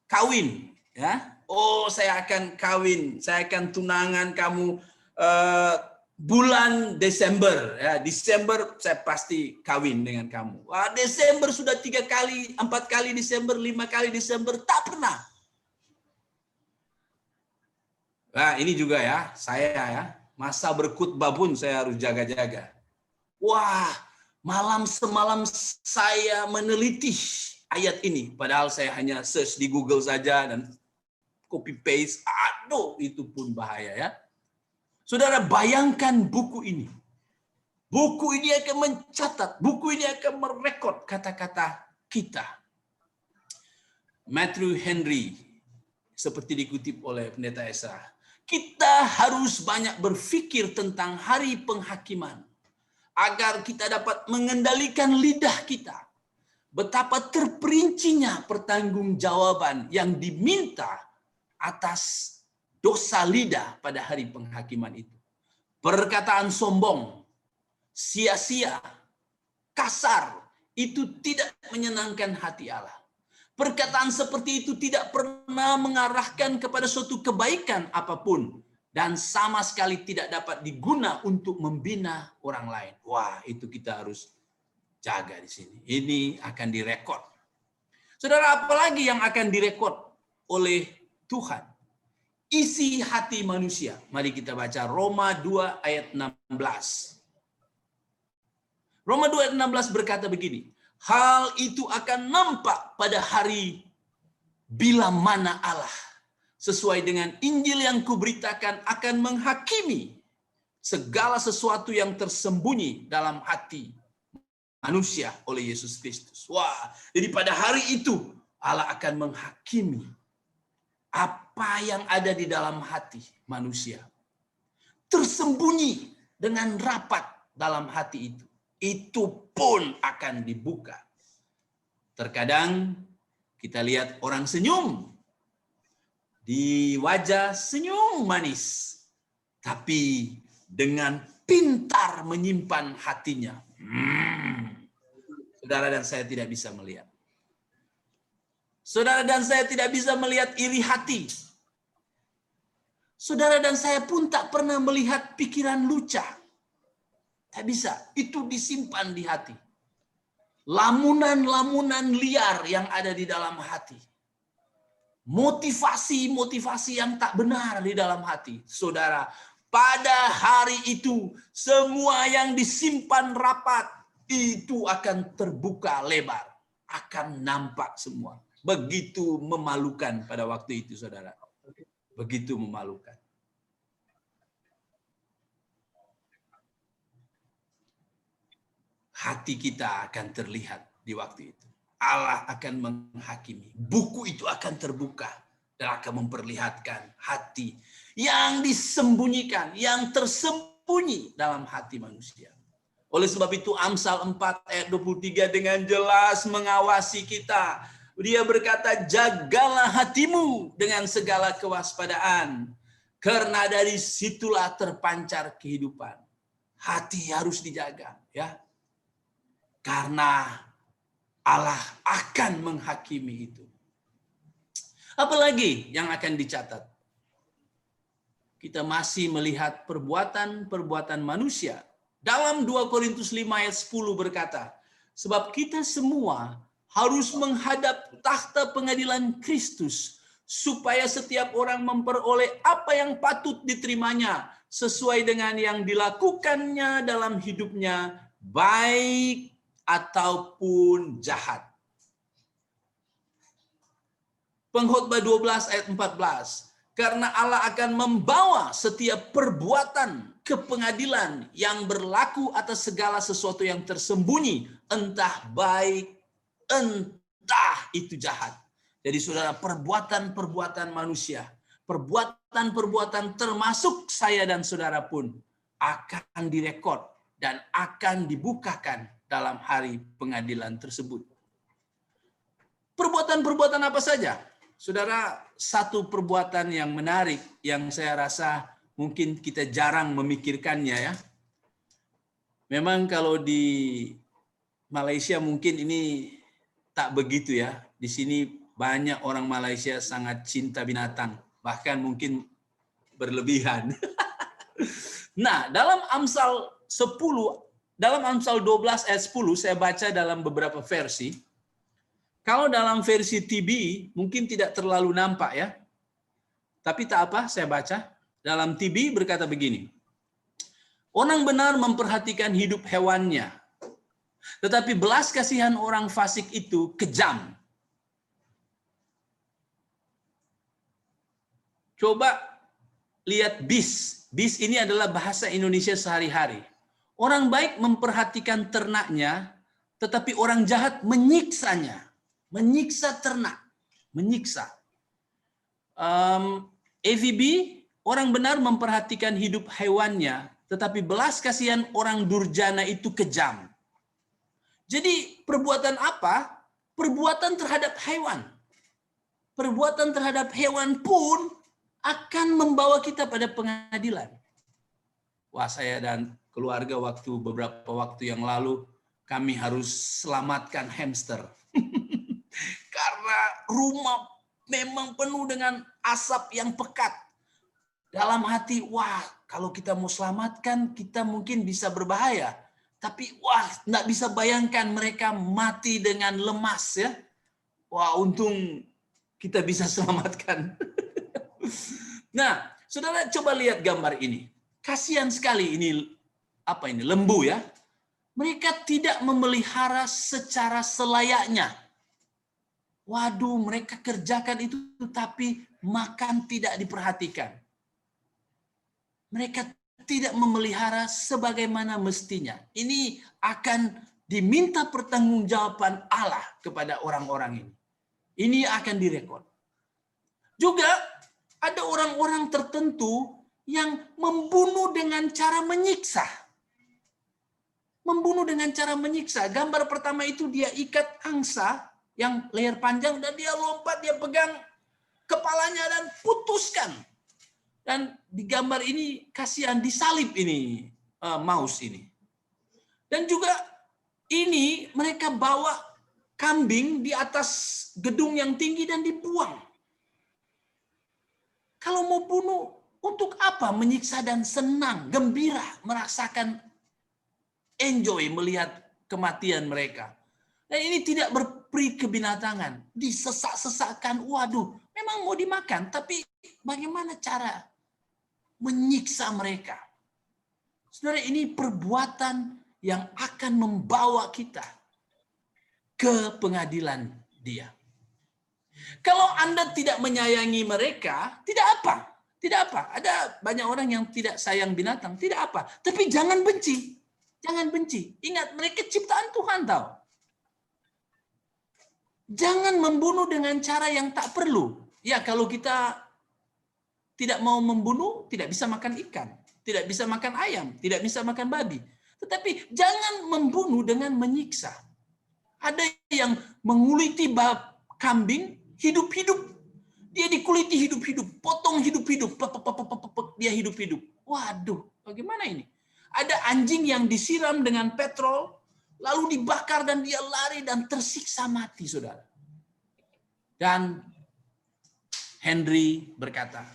kawin, ya. Oh, saya akan kawin, saya akan tunangan kamu bulan Desember, ya. Desember saya pasti kawin dengan kamu. Wah, Desember sudah 3 kali, 4 kali Desember, 5 kali Desember, tak pernah. Nah, ini juga ya, saya ya, masa berkhutbah pun saya harus jaga-jaga. Wah, malam semalam saya meneliti ayat ini, padahal saya hanya search di Google saja dan copy paste. Aduh, itu pun bahaya ya. Saudara, bayangkan buku ini. Buku ini akan mencatat, buku ini akan merekod kata-kata kita. Matthew Henry, seperti dikutip oleh Pendeta Esa, kita harus banyak berpikir tentang hari penghakiman, agar kita dapat mengendalikan lidah kita. Betapa terperincinya pertanggungjawaban yang diminta atas dosa lidah pada hari penghakiman itu. Perkataan sombong, sia-sia, kasar, itu tidak menyenangkan hati Allah. Perkataan seperti itu tidak pernah mengarahkan kepada suatu kebaikan apapun dan sama sekali tidak dapat diguna untuk membina orang lain. Wah, itu kita harus jaga di sini. Ini akan direkod. Saudara, apalagi yang akan direkod oleh Tuhan? Isi hati manusia. Mari kita baca Roma 2 ayat 16. Roma 2 ayat 16 berkata begini, hal itu akan nampak pada hari bila mana Allah sesuai dengan Injil yang kuberitakan akan menghakimi segala sesuatu yang tersembunyi dalam hati manusia oleh Yesus Kristus. Wah, jadi pada hari itu Allah akan menghakimi apa yang ada di dalam hati manusia. Tersembunyi dengan rapat dalam hati itu. Itu pun akan dibuka. Terkadang kita lihat orang senyum. Di wajah senyum manis. Tapi dengan pintar menyimpan hatinya. Saudara dan saya tidak bisa melihat. Saudara dan saya tidak bisa melihat iri hati. Saudara dan saya pun tak pernah melihat pikiran lucah. Tak bisa. Itu disimpan di hati. Lamunan-lamunan liar yang ada di dalam hati. Motivasi-motivasi yang tak benar di dalam hati. Saudara, pada hari itu semua yang disimpan rapat itu akan terbuka lebar. Akan nampak semua. Begitu memalukan pada waktu itu, saudara. Begitu memalukan. Hati kita akan terlihat di waktu itu. Allah akan menghakimi. Buku itu akan terbuka. dan akan memperlihatkan hati yang disembunyikan, yang tersembunyi dalam hati manusia. Oleh sebab itu Amsal 4 ayat 23 dengan jelas mengawasi kita. Dia berkata, jagalah hatimu dengan segala kewaspadaan, karena dari situlah terpancar kehidupan. Hati harus dijaga, ya. Karena Allah akan menghakimi itu. Apalagi yang akan dicatat? Kita masih melihat perbuatan-perbuatan manusia. Dalam 2 Korintus 5 ayat 10 berkata, sebab kita semua harus menghadap takhta pengadilan Kristus, supaya setiap orang memperoleh apa yang patut diterimanya, sesuai dengan yang dilakukannya dalam hidupnya, baik ataupun jahat. Pengkhotbah 12 ayat 14. Karena Allah akan membawa setiap perbuatan ke pengadilan yang berlaku atas segala sesuatu yang tersembunyi, entah baik, entah itu jahat. Jadi saudara, perbuatan-perbuatan manusia, perbuatan-perbuatan termasuk saya dan saudara pun akan direkod dan akan dibukakan dalam hari pengadilan tersebut. Perbuatan-perbuatan apa saja? Saudara, satu perbuatan yang menarik yang saya rasa mungkin kita jarang memikirkannya, ya. Memang kalau di Malaysia mungkin ini tak begitu, ya. Di sini banyak orang Malaysia sangat cinta binatang, bahkan mungkin berlebihan. Nah, dalam Amsal 10, dalam Amsal 12 ayat 10 saya baca dalam beberapa versi. Kalau dalam versi TB mungkin tidak terlalu nampak, ya. Tapi tak apa, saya baca. Dalam TB berkata begini. Orang benar memperhatikan hidup hewannya, tetapi belas kasihan orang fasik itu kejam. Coba lihat bis. Bis ini adalah bahasa Indonesia sehari-hari. Orang baik memperhatikan ternaknya, tetapi orang jahat menyiksanya. Menyiksa ternak, menyiksa. AVB, orang benar memperhatikan hidup hewannya, tetapi belas kasihan orang durjana itu kejam. Jadi perbuatan apa? Perbuatan terhadap hewan. Perbuatan terhadap hewan pun akan membawa kita pada pengadilan. Wah, saya dan keluarga beberapa waktu yang lalu, kami harus selamatkan hamster. Karena rumah memang penuh dengan asap yang pekat. Dalam hati, wah, kalau kita mau selamatkan, kita mungkin bisa berbahaya. Tapi, wah, nggak bisa bayangkan mereka mati dengan lemas, ya. Wah, untung kita bisa selamatkan. Nah, saudara coba lihat gambar ini. Kasihan sekali ini, lembu, ya. Mereka tidak memelihara secara selayaknya. Waduh, mereka kerjakan itu tapi makan tidak diperhatikan. Mereka tidak memelihara sebagaimana mestinya. Ini akan diminta pertanggungjawaban Allah kepada orang-orang ini. Ini akan direkod. Juga ada orang-orang tertentu yang membunuh dengan cara menyiksa. Membunuh dengan cara menyiksa. Gambar pertama itu dia ikat angsa yang leher panjang dan dia lompat, dia pegang kepalanya dan putuskan. Dan di gambar ini kasihan disalib ini mouse ini. Dan juga ini mereka bawa kambing di atas gedung yang tinggi dan dibuang. Kalau mau bunuh, untuk apa menyiksa dan senang, gembira, merasakan enjoy melihat kematian mereka. Dan ini tidak berperi kebinatangan, disesak-sesakkan, waduh, memang mau dimakan, tapi bagaimana cara menyiksa mereka? Saudara, ini perbuatan yang akan membawa kita ke pengadilan Dia. Kalau Anda tidak menyayangi mereka, tidak apa. Tidak apa. Ada banyak orang yang tidak sayang binatang, tidak apa. Tapi jangan benci. Jangan benci. Ingat, mereka ciptaan Tuhan, tahu. Jangan membunuh dengan cara yang tak perlu. Ya, kalau kita tidak mau membunuh, tidak bisa makan ikan, tidak bisa makan ayam, tidak bisa makan babi. Tetapi jangan membunuh dengan menyiksa. Ada yang menguliti kambing hidup-hidup. Dia dikuliti hidup-hidup, potong hidup-hidup, dia hidup-hidup. Waduh, bagaimana ini? Ada anjing yang disiram dengan petrol, lalu dibakar dan dia lari dan tersiksa mati, saudara. Dan Henry berkata,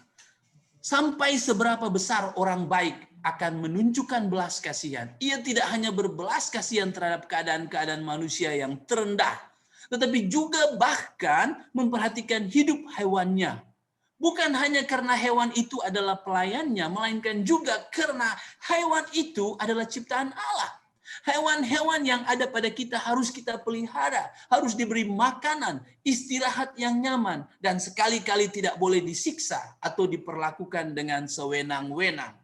sampai seberapa besar orang baik akan menunjukkan belas kasihan. Ia tidak hanya berbelas kasihan terhadap keadaan-keadaan manusia yang terendah, tetapi juga bahkan memperhatikan hidup hewannya. Bukan hanya karena hewan itu adalah pelayannya, melainkan juga karena hewan itu adalah ciptaan Allah. Hewan-hewan yang ada pada kita harus kita pelihara, harus diberi makanan, istirahat yang nyaman, dan sekali-kali tidak boleh disiksa atau diperlakukan dengan sewenang-wenang.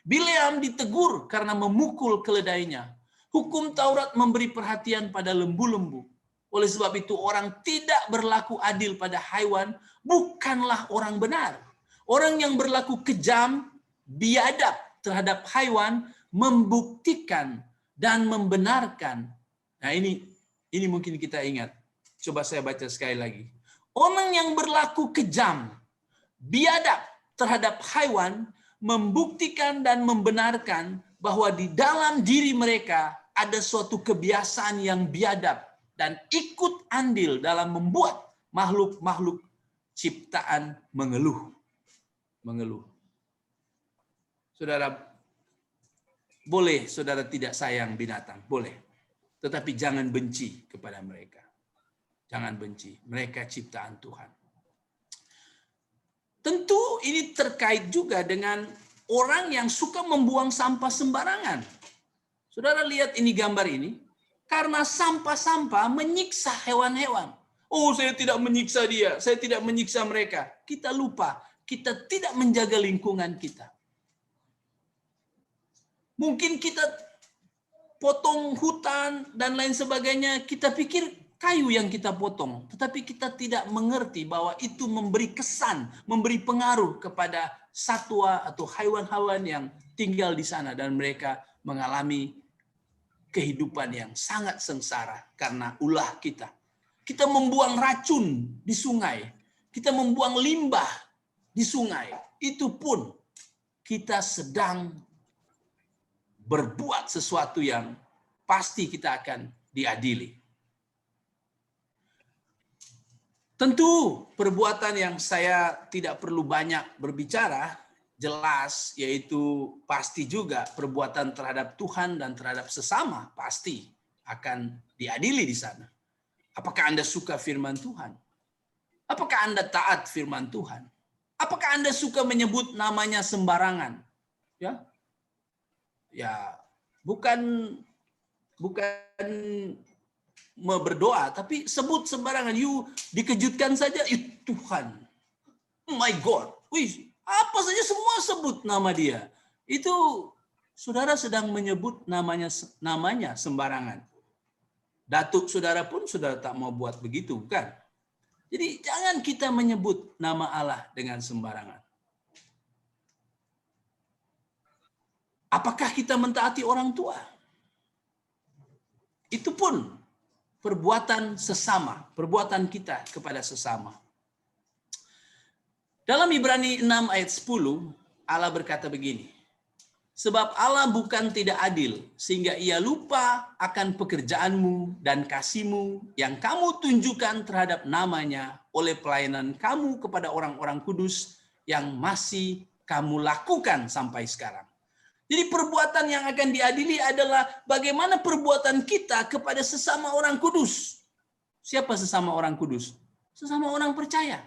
Bileam ditegur karena memukul keledainya. Hukum Taurat memberi perhatian pada lembu-lembu. Oleh sebab itu orang tidak berlaku adil pada hewan bukanlah orang benar. Orang yang berlaku kejam, biadab terhadap hewan membuktikan dan membenarkan. Nah, ini mungkin kita ingat. Coba saya baca sekali lagi. Orang yang berlaku kejam, biadab terhadap hewan membuktikan dan membenarkan bahwa di dalam diri mereka ada suatu kebiasaan yang biadab dan ikut andil dalam membuat makhluk-makhluk ciptaan mengeluh. Saudara, boleh saudara tidak sayang binatang, boleh. Tetapi jangan benci kepada mereka. Jangan benci, mereka ciptaan Tuhan. Tentu ini terkait juga dengan orang yang suka membuang sampah sembarangan. Saudara lihat ini gambar ini, karena sampah-sampah menyiksa hewan-hewan. Oh, saya tidak menyiksa dia, saya tidak menyiksa mereka. Kita lupa, kita tidak menjaga lingkungan kita. Mungkin kita potong hutan dan lain sebagainya, kita pikir kayu yang kita potong, tetapi kita tidak mengerti bahwa itu memberi kesan, memberi pengaruh kepada satwa atau hewan-hewan yang tinggal di sana dan mereka mengalami kehidupan yang sangat sengsara karena ulah kita. Kita membuang racun di sungai, kita membuang limbah di sungai, itu pun kita sedang berbuat sesuatu yang pasti kita akan diadili. Tentu perbuatan yang saya tidak perlu banyak berbicara, jelas, yaitu pasti juga perbuatan terhadap Tuhan dan terhadap sesama pasti akan diadili di sana. Apakah Anda suka firman Tuhan? Apakah Anda taat firman Tuhan? Apakah Anda suka menyebut namanya sembarangan? Ya, bukan berdoa, tapi sebut sembarangan. You dikejutkan saja, Tuhan, my God, apa saja semua sebut nama dia. Itu saudara sedang menyebut namanya sembarangan. Datuk saudara pun saudara tak mau buat begitu, bukan? Jadi jangan kita menyebut nama Allah dengan sembarangan. Apakah kita mentaati orang tua? Itu pun perbuatan sesama, perbuatan kita kepada sesama. Dalam Ibrani 6 ayat 10, Allah berkata begini, sebab Allah bukan tidak adil, sehingga ia lupa akan pekerjaanmu dan kasihmu yang kamu tunjukkan terhadap namanya oleh pelayanan kamu kepada orang-orang kudus yang masih kamu lakukan sampai sekarang. Jadi perbuatan yang akan diadili adalah bagaimana perbuatan kita kepada sesama orang kudus. Siapa sesama orang kudus? Sesama orang percaya.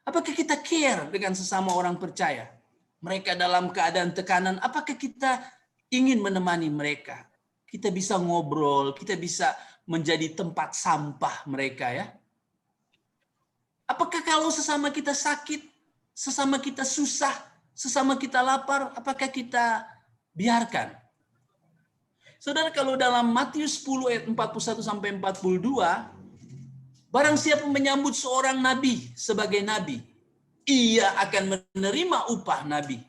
Apakah kita care dengan sesama orang percaya? Mereka dalam keadaan tekanan, apakah kita ingin menemani mereka? Kita bisa ngobrol, kita bisa menjadi tempat sampah mereka, ya. Apakah kalau sesama kita sakit, sesama kita susah, sesama kita lapar, apakah kita biarkan? Saudara, kalau dalam Matius 10 ayat 41 sampai 42, Barang siapa menyambut seorang nabi sebagai nabi, ia akan menerima upah nabi.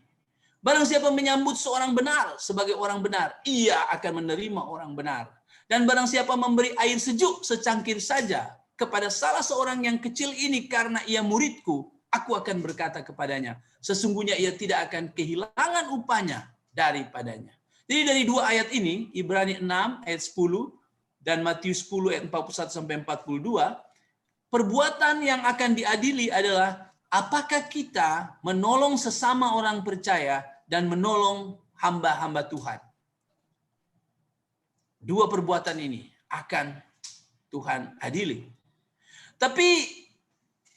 Barang siapa menyambut seorang benar sebagai orang benar, ia akan menerima orang benar. Dan barang siapa memberi air sejuk secangkir saja kepada salah seorang yang kecil ini karena ia muridku, aku akan berkata kepadanya, sesungguhnya ia tidak akan kehilangan upahnya daripadanya. Jadi dari dua ayat ini, Ibrani 6 ayat 10 dan Matius 10 ayat 41 sampai 42, perbuatan yang akan diadili adalah apakah kita menolong sesama orang percaya dan menolong hamba-hamba Tuhan. Dua perbuatan ini akan Tuhan adili. Tapi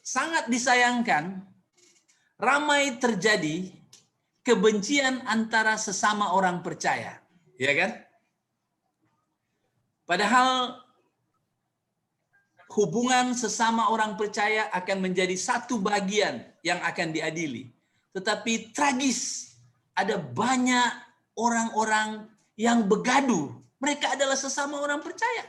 sangat disayangkan, ramai terjadi kebencian antara sesama orang percaya. Ya kan? Padahal hubungan sesama orang percaya akan menjadi satu bagian yang akan diadili. Tetapi tragis, ada banyak orang-orang yang begaduh. Mereka adalah sesama orang percaya.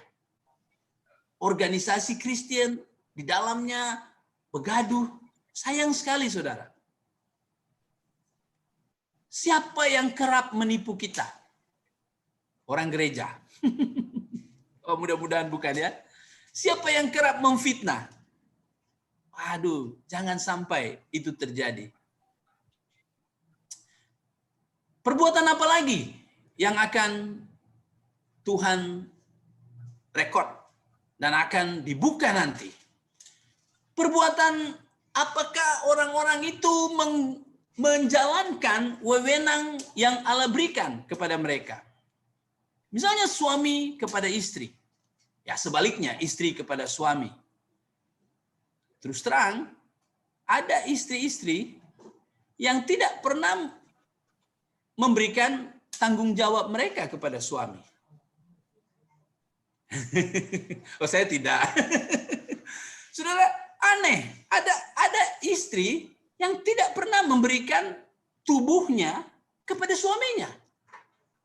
Organisasi Kristen di dalamnya begaduh. Sayang sekali, saudara. Siapa yang kerap menipu kita? Orang gereja. Oh, mudah-mudahan bukan ya. Siapa yang kerap memfitnah? Aduh, jangan sampai itu terjadi. Perbuatan apa lagi yang akan Tuhan rekod dan akan dibuka nanti? Perbuatan apakah orang-orang itu menjalankan wewenang yang Allah berikan kepada mereka? Misalnya suami kepada istri. Ya sebaliknya, istri kepada suami. Terus terang, ada istri-istri yang tidak pernah memberikan tanggung jawab mereka kepada suami. Oh, saya tidak. Saudara, aneh. Ada istri yang tidak pernah memberikan tubuhnya kepada suaminya.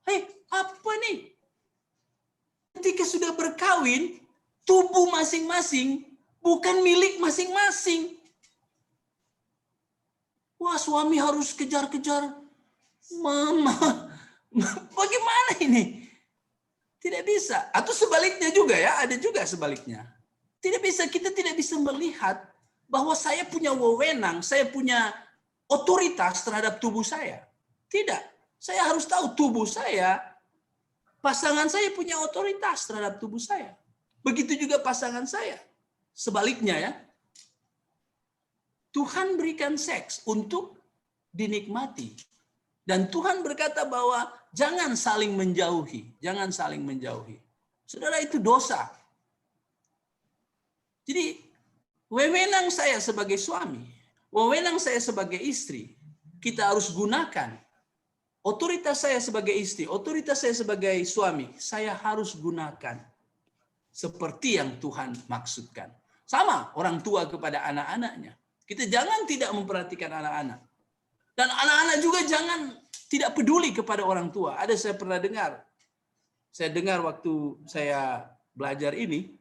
Hei, apa nih? Ketika sudah berkawin, tubuh masing-masing bukan milik masing-masing. Wah, suami harus kejar-kejar. Mama, bagaimana ini? Tidak bisa. Atau sebaliknya juga ya, ada juga sebaliknya. Tidak bisa, kita tidak bisa melihat bahwa saya punya wewenang, saya punya otoritas terhadap tubuh saya. Tidak. Saya harus tahu tubuh saya, pasangan saya punya otoritas terhadap tubuh saya. Begitu juga pasangan saya. Sebaliknya ya. Tuhan berikan seks untuk dinikmati. Dan Tuhan berkata bahwa jangan saling menjauhi. Jangan saling menjauhi. Saudara, itu dosa. Jadi, wewenang saya sebagai suami, wewenang saya sebagai istri, kita harus gunakan. Otoritas saya sebagai istri, otoritas saya sebagai suami, saya harus gunakan seperti yang Tuhan maksudkan. Sama orang tua kepada anak-anaknya. Kita jangan tidak memperhatikan anak-anak. Dan anak-anak juga jangan tidak peduli kepada orang tua. Ada saya pernah dengar. Saya dengar waktu saya belajar ini,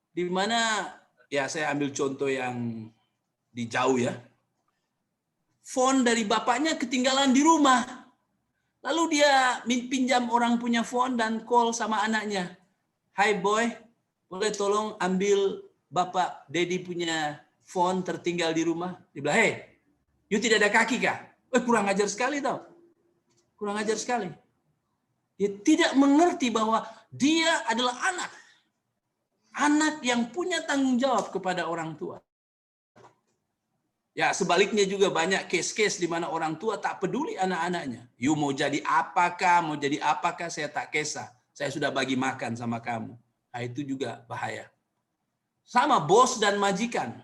di mana ya saya ambil contoh yang di jauh ya. Phone dari bapaknya ketinggalan di rumah. Lalu dia pinjam orang punya phone dan call sama anaknya. Hai boy, boleh tolong ambil bapak Dedi punya phone tertinggal di rumah? Dia bilang, hey, you tidak ada kaki kah? Kurang ajar sekali tau. Kurang ajar sekali. Dia tidak mengerti bahwa dia adalah anak. Anak yang punya tanggung jawab kepada orang tua. Ya, sebaliknya juga banyak case-case di mana orang tua tak peduli anak-anaknya. You mau jadi apakah, saya tak kisah. Saya sudah bagi makan sama kamu. Nah, itu juga bahaya. Sama bos dan majikan.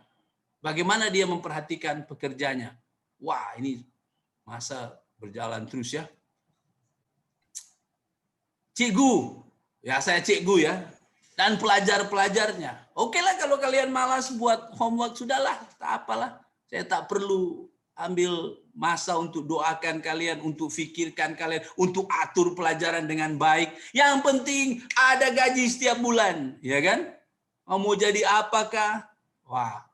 Bagaimana dia memperhatikan pekerjanya. Wah, ini masa berjalan terus ya. Cikgu. Ya, saya cikgu ya. Dan pelajar-pelajarnya. Oke lah kalau kalian malas buat homework, sudahlah. Tak apalah. Saya tak perlu ambil masa untuk doakan kalian, untuk fikirkan kalian, untuk atur pelajaran dengan baik. Yang penting ada gaji setiap bulan, ya kan? Mau jadi apakah? Wah,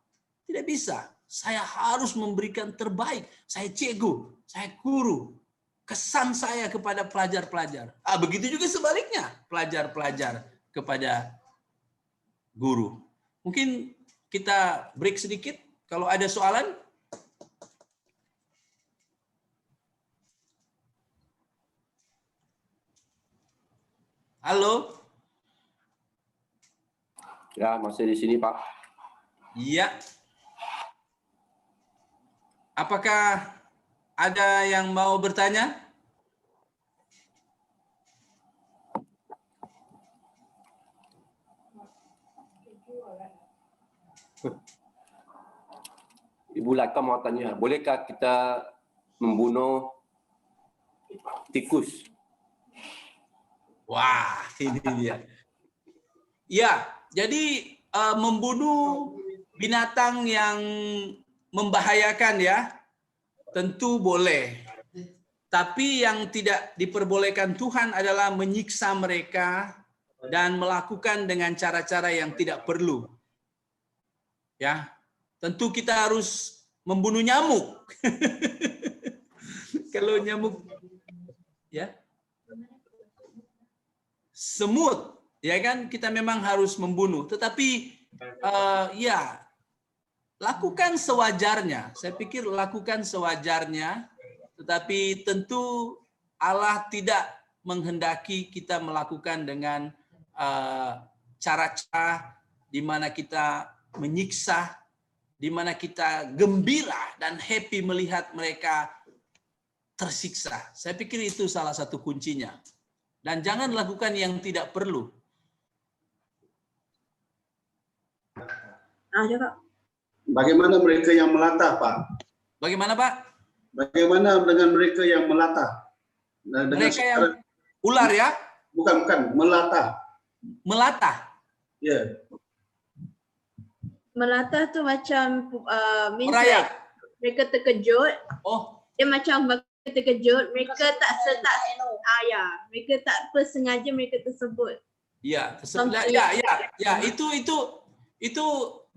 tidak bisa. Saya harus memberikan terbaik. Saya cikgu, saya guru. Kesan saya kepada pelajar-pelajar. Begitu juga sebaliknya, pelajar-pelajar kepada guru. Mungkin kita break sedikit. Kalau ada soalan. Halo? Ya, masih di sini, Pak. Iya. Apakah ada yang mau bertanya? Ibu Laka mau tanya, bolehkah kita membunuh tikus? Wah, ini dia. Ya, jadi membunuh binatang yang membahayakan ya, tentu boleh. Tapi yang tidak diperbolehkan Tuhan adalah menyiksa mereka dan melakukan dengan cara-cara yang tidak perlu. Ya, tentu kita harus membunuh nyamuk. Kalau nyamuk, ya, semut, ya kan, kita memang harus membunuh. Tetapi ya, lakukan sewajarnya. Saya pikir lakukan sewajarnya. Tetapi tentu Allah tidak menghendaki kita melakukan dengan cara-cara di mana kita menyiksa, di mana kita gembira dan happy melihat mereka tersiksa. Saya pikir itu salah satu kuncinya. Dan jangan lakukan yang tidak perlu. Bagaimana mereka yang melatah, Pak? Bagaimana, Pak? Bagaimana dengan mereka yang melatah? Mereka yang ular ya? Bukan, melatah. Melatah. Ya. Melatah tu macam means Merayap. like mereka terkejut. Oh, Dia macam mereka terkejut, mereka mereka tak sengaja mereka tersebut. ya, itu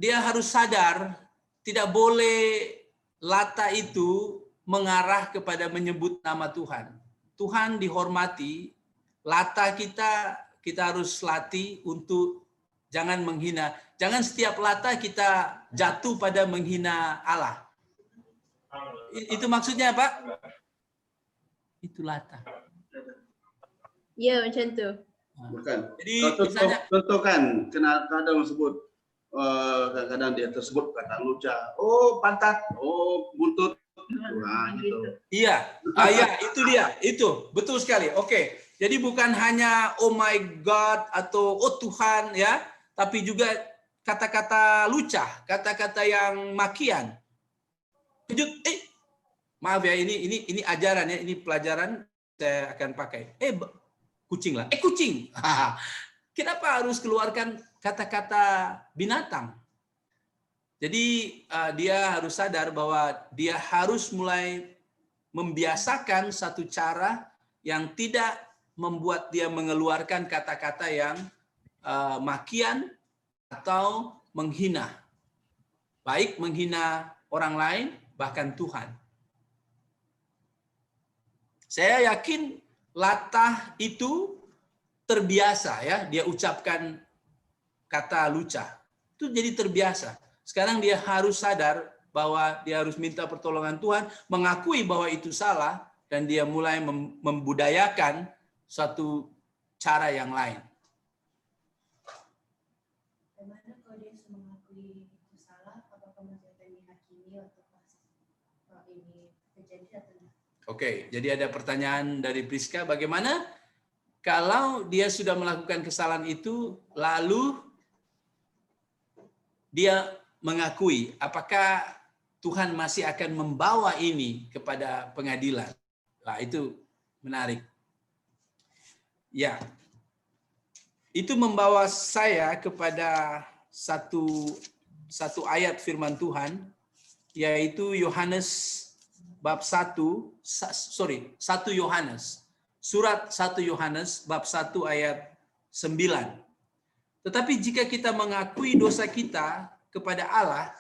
dia harus sadar tidak boleh lata itu mengarah kepada menyebut nama Tuhan. Tuhan dihormati, lata kita harus latih untuk jangan menghina. Jangan setiap lata kita jatuh pada menghina Allah. Itu maksudnya, Pak? Itu lata. Ya, macam tu. Bukan. Jadi misalnya, contoh kan, kadang sebut kadang-kadang dia tersebut kata lucah, oh pantat, oh buntut, gitu. Iya, itu dia, itu betul sekali. Oke, jadi bukan hanya oh my God atau oh Tuhan ya, tapi juga kata-kata lucah, kata-kata yang makian. Kejut, maaf ya, ini ajaran ya, ini pelajaran saya akan pakai. Kucing lah, kucing. Kenapa harus keluarkan kata-kata binatang? Jadi dia harus sadar bahwa dia harus mulai membiasakan satu cara yang tidak membuat dia mengeluarkan kata-kata yang makian atau menghina. Baik menghina orang lain, bahkan Tuhan. Saya yakin latah itu terbiasa ya, dia ucapkan kata lucah. Itu jadi terbiasa. Sekarang dia harus sadar bahwa dia harus minta pertolongan Tuhan, mengakui bahwa itu salah, dan dia mulai membudayakan suatu cara yang lain. Bagaimana kalau dia sudah mengakui itu salah, apakah masih akan dihakimi atau ini terjadi atau tidak? Oke, jadi ada pertanyaan dari Priska, bagaimana kalau dia sudah melakukan kesalahan itu, lalu dia mengakui, apakah Tuhan masih akan membawa ini kepada pengadilan? Nah, itu menarik. Ya, itu membawa saya kepada satu ayat firman Tuhan, yaitu Yohanes bab 1 Yohanes. Surat 1 Yohanes bab 1 ayat 9. Tetapi jika kita mengakui dosa kita kepada Allah,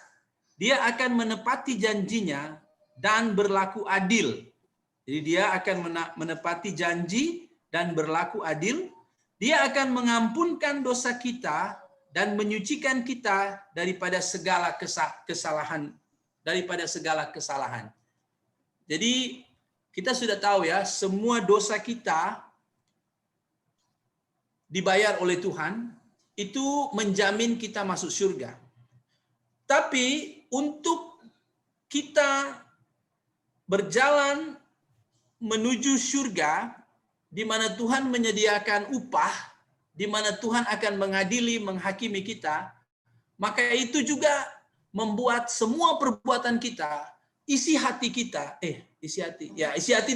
Dia akan menepati janjinya dan berlaku adil. Jadi dia akan menepati janji dan berlaku adil. Dia akan mengampunkan dosa kita dan menyucikan kita daripada segala kesalahan. Jadi kita sudah tahu ya, semua dosa kita dibayar oleh Tuhan, itu menjamin kita masuk surga. Tapi untuk kita berjalan menuju surga, di mana Tuhan menyediakan upah, di mana Tuhan akan mengadili, menghakimi kita, maka itu juga membuat semua perbuatan kita, isi hati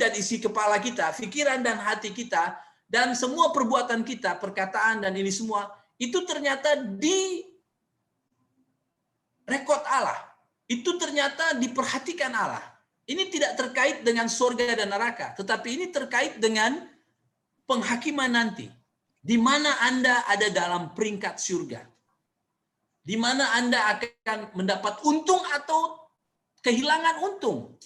dan isi kepala kita, pikiran dan hati kita, dan semua perbuatan kita, perkataan dan ini semua, itu ternyata di rekod Allah. Itu ternyata diperhatikan Allah. Ini tidak terkait dengan surga dan neraka, tetapi ini terkait dengan penghakiman nanti. Di mana Anda ada dalam peringkat surga. Di mana Anda akan mendapat untung atau kehilangan untung.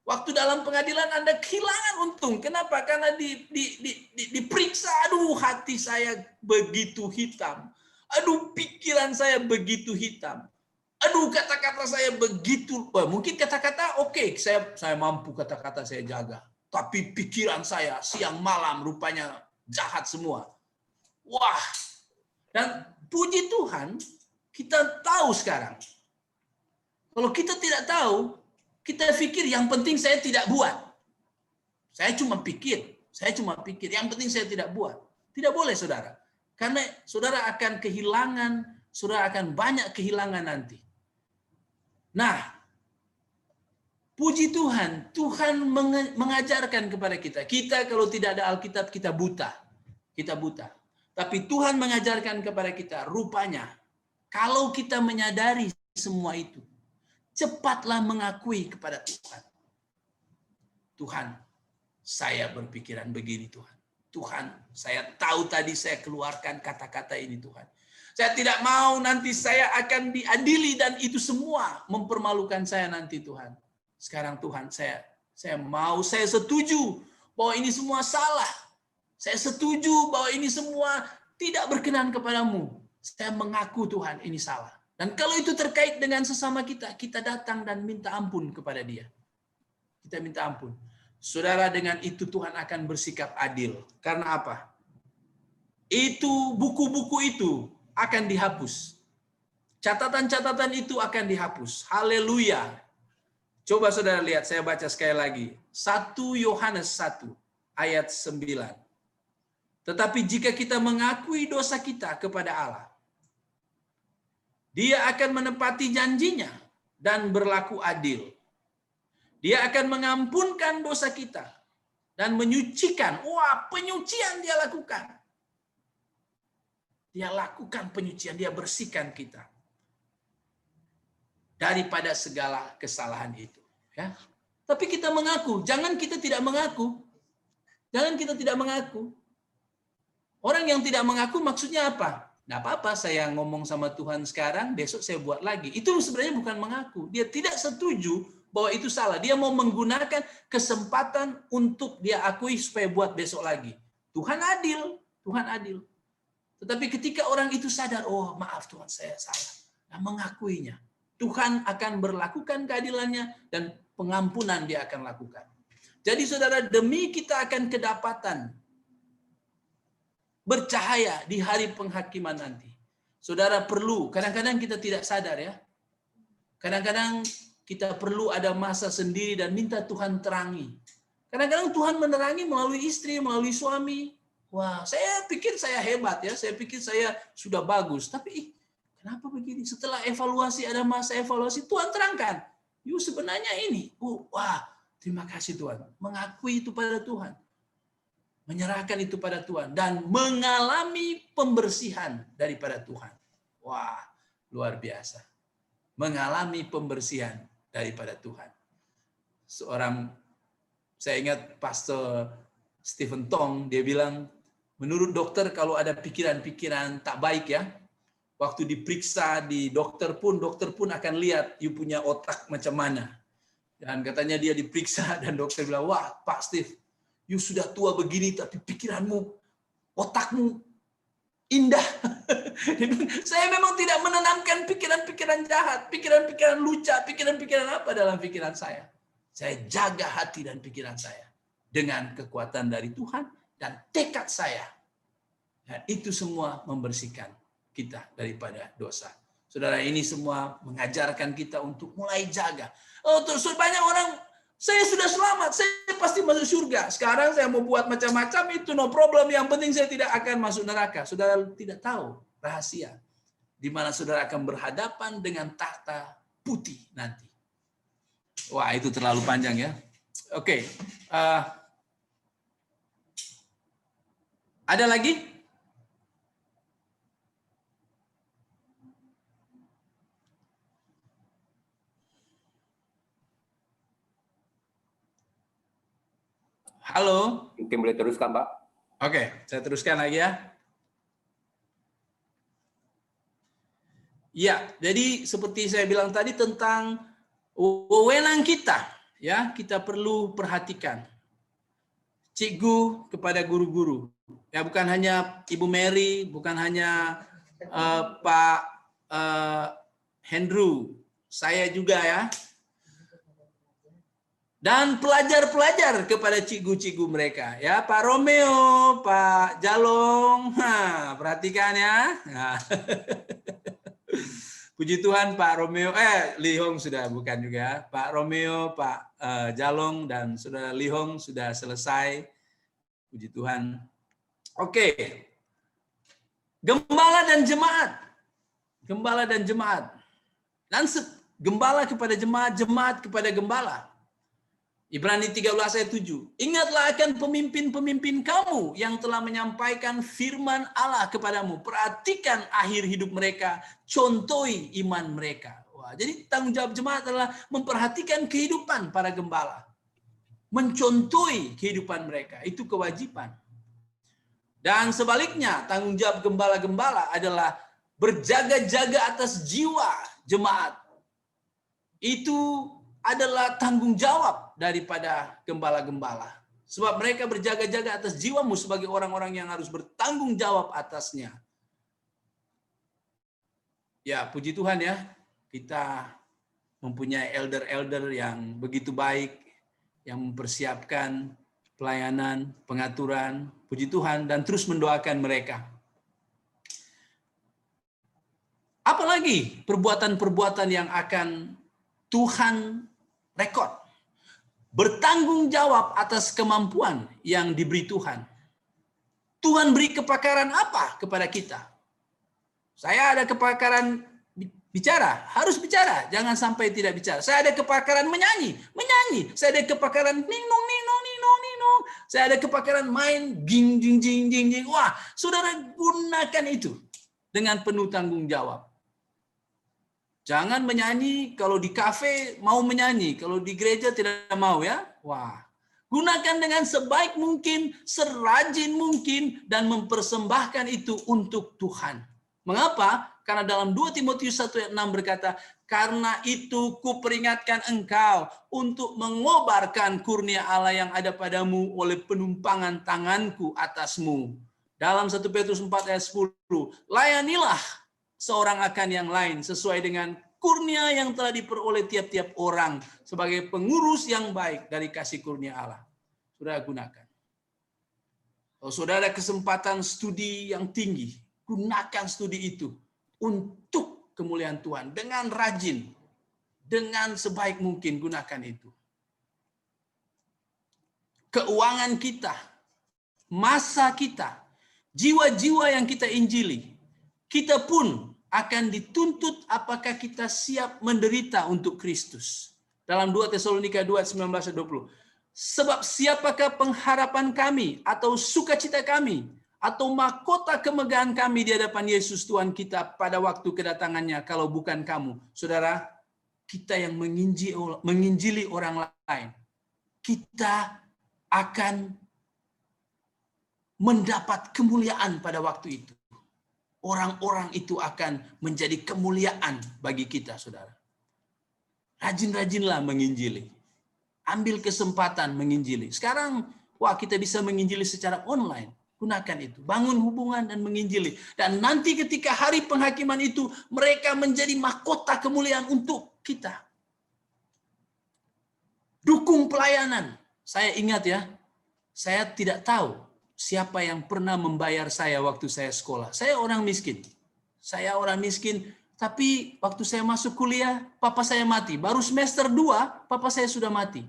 Waktu dalam pengadilan Anda kehilangan untung. Kenapa? Karena diperiksa, aduh hati saya begitu hitam. Aduh pikiran saya begitu hitam. Aduh kata-kata saya begitu, mungkin kata-kata oke, saya mampu kata-kata saya jaga. Tapi pikiran saya siang malam rupanya jahat semua. Wah, dan puji Tuhan, kita tahu sekarang. Kalau kita tidak tahu, kita pikir yang penting saya tidak buat. Saya cuma pikir, yang penting saya tidak buat. Tidak boleh saudara. Karena saudara akan kehilangan, saudara akan banyak kehilangan nanti. Nah, puji Tuhan, Tuhan mengajarkan kepada kita. Kita kalau tidak ada Alkitab, kita buta. Tapi Tuhan mengajarkan kepada kita, rupanya, kalau kita menyadari semua itu, cepatlah mengakui kepada Tuhan. Tuhan, saya berpikiran begini Tuhan. Tuhan, saya tahu tadi saya keluarkan kata-kata ini Tuhan. Saya tidak mau nanti saya akan diadili dan itu semua mempermalukan saya nanti Tuhan. Sekarang Tuhan, saya setuju bahwa ini semua salah. Saya setuju bahwa ini semua tidak berkenan kepadamu. Saya mengaku Tuhan ini salah. Dan kalau itu terkait dengan sesama kita, kita datang dan minta ampun kepada dia. Kita minta ampun. Saudara, dengan itu Tuhan akan bersikap adil. Karena apa? Itu buku-buku itu akan dihapus. Catatan-catatan itu akan dihapus. Haleluya. Coba saudara lihat, saya baca sekali lagi. 1 Yohanes 1 ayat 9. Tetapi jika kita mengakui dosa kita kepada Allah, Dia akan menepati janjinya dan berlaku adil. Dia akan mengampunkan dosa kita dan menyucikan. Wah, penyucian dia lakukan. Dia lakukan penyucian, dia bersihkan kita daripada segala kesalahan itu. Ya. Tapi kita mengaku, jangan kita tidak mengaku. Orang yang tidak mengaku maksudnya apa? Nggak apa-apa, saya ngomong sama Tuhan sekarang, besok saya buat lagi. Itu sebenarnya bukan mengaku. Dia tidak setuju bahwa itu salah. Dia mau menggunakan kesempatan untuk dia akui supaya buat besok lagi. Tuhan adil. Tetapi ketika orang itu sadar, oh maaf Tuhan saya salah, dan mengakuinya, Tuhan akan berlakukan keadilannya dan pengampunan dia akan lakukan. Jadi saudara, demi kita akan kedapatan bercahaya di hari penghakiman nanti. Saudara perlu, kadang-kadang kita tidak sadar ya, kadang-kadang kita perlu ada masa sendiri dan minta Tuhan terangi. Kadang-kadang Tuhan menerangi melalui istri, melalui suami. Wah, saya pikir saya hebat ya, saya pikir saya sudah bagus. Tapi kenapa begini? Setelah evaluasi, ada masa evaluasi, Tuhan terangkan. Yuk sebenarnya ini. Wah, terima kasih Tuhan. Mengakui itu pada Tuhan. Menyerahkan itu pada Tuhan. Dan mengalami pembersihan daripada Tuhan. Wah, luar biasa. Mengalami pembersihan daripada Tuhan. Saya ingat Pastor Stephen Tong, dia bilang, Menurut dokter kalau ada pikiran-pikiran tak baik ya, waktu diperiksa di dokter pun akan lihat you punya otak macam mana. Dan katanya dia diperiksa dan dokter bilang, wah Pak Steve, you sudah tua begini tapi pikiranmu, otakmu indah. Saya memang tidak menanamkan pikiran-pikiran jahat, pikiran-pikiran lucu, pikiran-pikiran apa dalam pikiran saya. Saya jaga hati dan pikiran saya dengan kekuatan dari Tuhan dan tekad saya. Dan itu semua membersihkan kita daripada dosa. Saudara, ini semua mengajarkan kita untuk mulai jaga. Oh, terus banyak orang, saya sudah selamat, saya pasti masuk surga. Sekarang saya mau buat macam-macam, itu no problem. Yang penting saya tidak akan masuk neraka. Saudara tidak tahu rahasia di mana saudara akan berhadapan dengan tahta putih nanti. Wah, itu terlalu panjang ya. Oke. Ada lagi? Halo. Mungkin boleh teruskan, Pak. Oke, saya teruskan lagi ya. Ya, jadi seperti saya bilang tadi tentang wewenang kita, ya, kita perlu perhatikan. Cikgu kepada guru-guru. Ya, bukan hanya Ibu Mary, bukan hanya Pak Hendru, saya juga ya. Dan pelajar-pelajar kepada cikgu-cikgu mereka, ya, Pak Romeo, Pak Jalong, perhatikan ya. Nah. Puji Tuhan Pak Romeo, Lihong sudah bukan juga, Pak Romeo, Pak Jalong dan Saudara Lihong sudah selesai. Puji Tuhan. Oke. Gembala dan jemaat. Gembala dan jemaat. Dan gembala kepada jemaat, jemaat kepada gembala. Ibrani 13 ayat 7. Ingatlah akan pemimpin-pemimpin kamu yang telah menyampaikan firman Allah kepadamu. Perhatikan akhir hidup mereka, contohi iman mereka. Wah, jadi tanggung jawab jemaat adalah memperhatikan kehidupan para gembala. Mencontohi kehidupan mereka, itu kewajiban. Dan sebaliknya, tanggung jawab gembala-gembala adalah berjaga-jaga atas jiwa jemaat. Itu adalah tanggung jawab daripada gembala-gembala. Sebab mereka berjaga-jaga atas jiwamu sebagai orang-orang yang harus bertanggung jawab atasnya. Ya, puji Tuhan ya, kita mempunyai elder-elder yang begitu baik, yang mempersiapkan pelayanan, pengaturan, puji Tuhan, dan terus mendoakan mereka. Apalagi perbuatan-perbuatan yang akan Tuhan rekod. Bertanggung jawab atas kemampuan yang diberi Tuhan. Tuhan beri kepakaran apa kepada kita? Saya ada kepakaran bicara, harus bicara, jangan sampai tidak bicara. Saya ada kepakaran menyanyi, menyanyi. Saya ada kepakaran ninong ninong ninong ninong. Saya ada kepakaran main ging jing jing jing jing. Wah, saudara gunakan itu dengan penuh tanggung jawab. Jangan menyanyi kalau di kafe mau menyanyi, kalau di gereja tidak mau ya. Wah, gunakan dengan sebaik mungkin, serajin mungkin, dan mempersembahkan itu untuk Tuhan. Mengapa? Karena dalam 2 Timotius 1 ayat 6 berkata, karena itu kuperingatkan engkau untuk mengobarkan kurnia Allah yang ada padamu oleh penumpangan tanganku atasmu. Dalam 1 Petrus 4 ayat 10, layanilah seorang akan yang lain sesuai dengan kurnia yang telah diperoleh tiap-tiap orang sebagai pengurus yang baik dari kasih kurnia Allah. Saudara gunakan. Kalau saudara ada kesempatan studi yang tinggi, gunakan studi itu untuk kemuliaan Tuhan dengan rajin, dengan sebaik mungkin gunakan itu. Keuangan kita, masa kita, jiwa-jiwa yang kita injili, kita pun akan dituntut apakah kita siap menderita untuk Kristus. Dalam 2 Tesalonika 2 19-20. Sebab siapakah pengharapan kami atau sukacita kami atau mahkota kemegahan kami di hadapan Yesus Tuhan kita pada waktu kedatangannya kalau bukan kamu. Saudara, kita yang menginjili orang lain. Kita akan mendapat kemuliaan pada waktu itu. Orang-orang itu akan menjadi kemuliaan bagi kita, saudara. Rajin-rajinlah menginjili. Ambil kesempatan menginjili. Sekarang, wah, kita bisa menginjili secara online. Gunakan itu. Bangun hubungan dan menginjili. Dan nanti ketika hari penghakiman itu, mereka menjadi mahkota kemuliaan untuk kita. Dukung pelayanan. Saya ingat ya, saya tidak tahu siapa yang pernah membayar saya waktu saya sekolah. Saya orang miskin. Tapi waktu saya masuk kuliah, papa saya mati. Baru semester 2, papa saya sudah mati.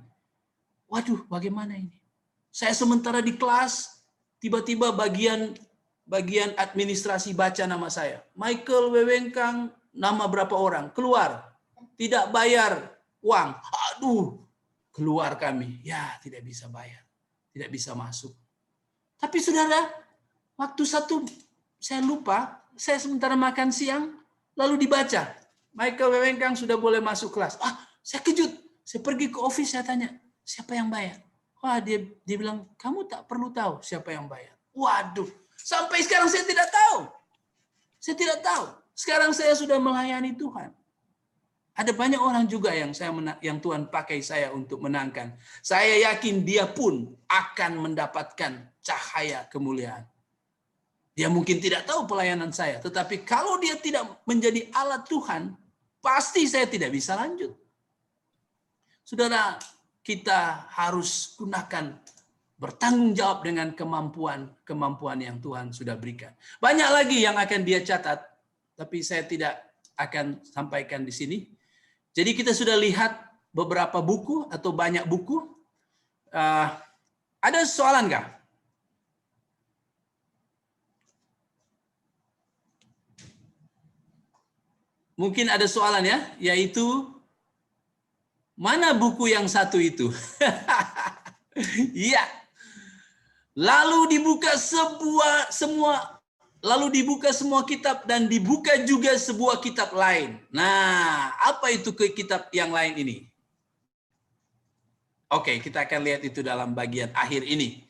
Waduh, bagaimana ini? Saya sementara di kelas, tiba-tiba bagian administrasi baca nama saya. Michael Wewengkang, nama berapa orang? Keluar. Tidak bayar uang. Aduh, keluar kami. Ya, tidak bisa bayar. Tidak bisa masuk. Tapi saudara, waktu saya lupa, saya sementara makan siang, lalu dibaca. Michael Wewengkang sudah boleh masuk kelas. Saya kejut. Saya pergi ke office, saya tanya, siapa yang bayar? Wah, dia bilang, kamu tak perlu tahu siapa yang bayar. Waduh, sampai sekarang saya tidak tahu. Saya tidak tahu. Sekarang saya sudah melayani Tuhan. Ada banyak orang juga yang Tuhan pakai saya untuk menangkan. Saya yakin dia pun akan mendapatkan cahaya kemuliaan. Dia mungkin tidak tahu pelayanan saya, tetapi kalau dia tidak menjadi alat Tuhan, pasti saya tidak bisa lanjut. Saudara, kita harus gunakan bertanggung jawab dengan kemampuan yang Tuhan sudah berikan. Banyak lagi yang akan dia catat, tapi saya tidak akan sampaikan di sini. Jadi kita sudah lihat beberapa buku atau banyak buku. Ada soalan nggak? Mungkin ada soalan ya, yaitu mana buku yang satu itu? Iya. Lalu dibuka semua kitab dan dibuka juga sebuah kitab lain. Nah, apa itu ke kitab yang lain ini? Oke, kita akan lihat itu dalam bagian akhir ini.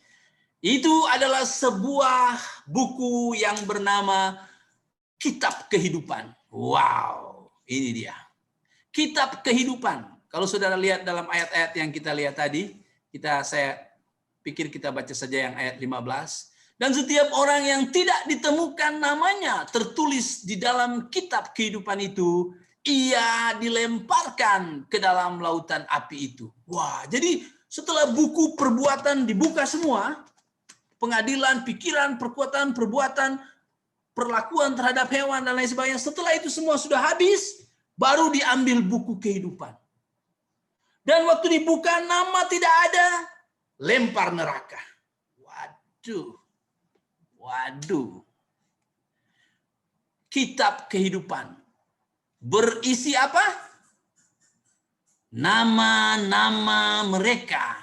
Itu adalah sebuah buku yang bernama Kitab Kehidupan. Wow, ini dia. Kitab Kehidupan. Kalau saudara lihat dalam ayat-ayat yang kita lihat tadi, saya pikir kita baca saja yang ayat 15. Dan setiap orang yang tidak ditemukan namanya tertulis di dalam kitab kehidupan itu, ia dilemparkan ke dalam lautan api itu. Wah, jadi setelah buku perbuatan dibuka semua, pengadilan, pikiran, perbuatan, perlakuan terhadap hewan dan lain sebagainya, setelah itu semua sudah habis, baru diambil buku kehidupan. Dan waktu dibuka nama tidak ada, lempar neraka. Waduh. Kitab kehidupan berisi apa? Nama-nama mereka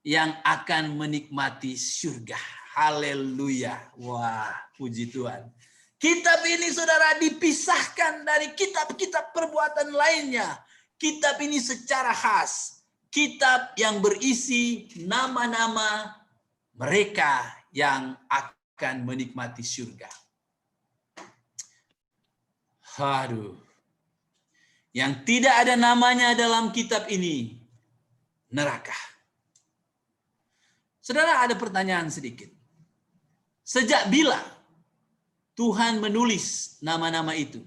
yang akan menikmati surga. Haleluya. Wah, puji Tuhan. Kitab ini saudara dipisahkan dari kitab-kitab perbuatan lainnya. Kitab ini secara khas. Kitab yang berisi nama-nama mereka yang akan menikmati surga. Aduh. Yang tidak ada namanya dalam kitab ini, neraka. Saudara, ada pertanyaan sedikit. Sejak bila Tuhan menulis nama-nama itu?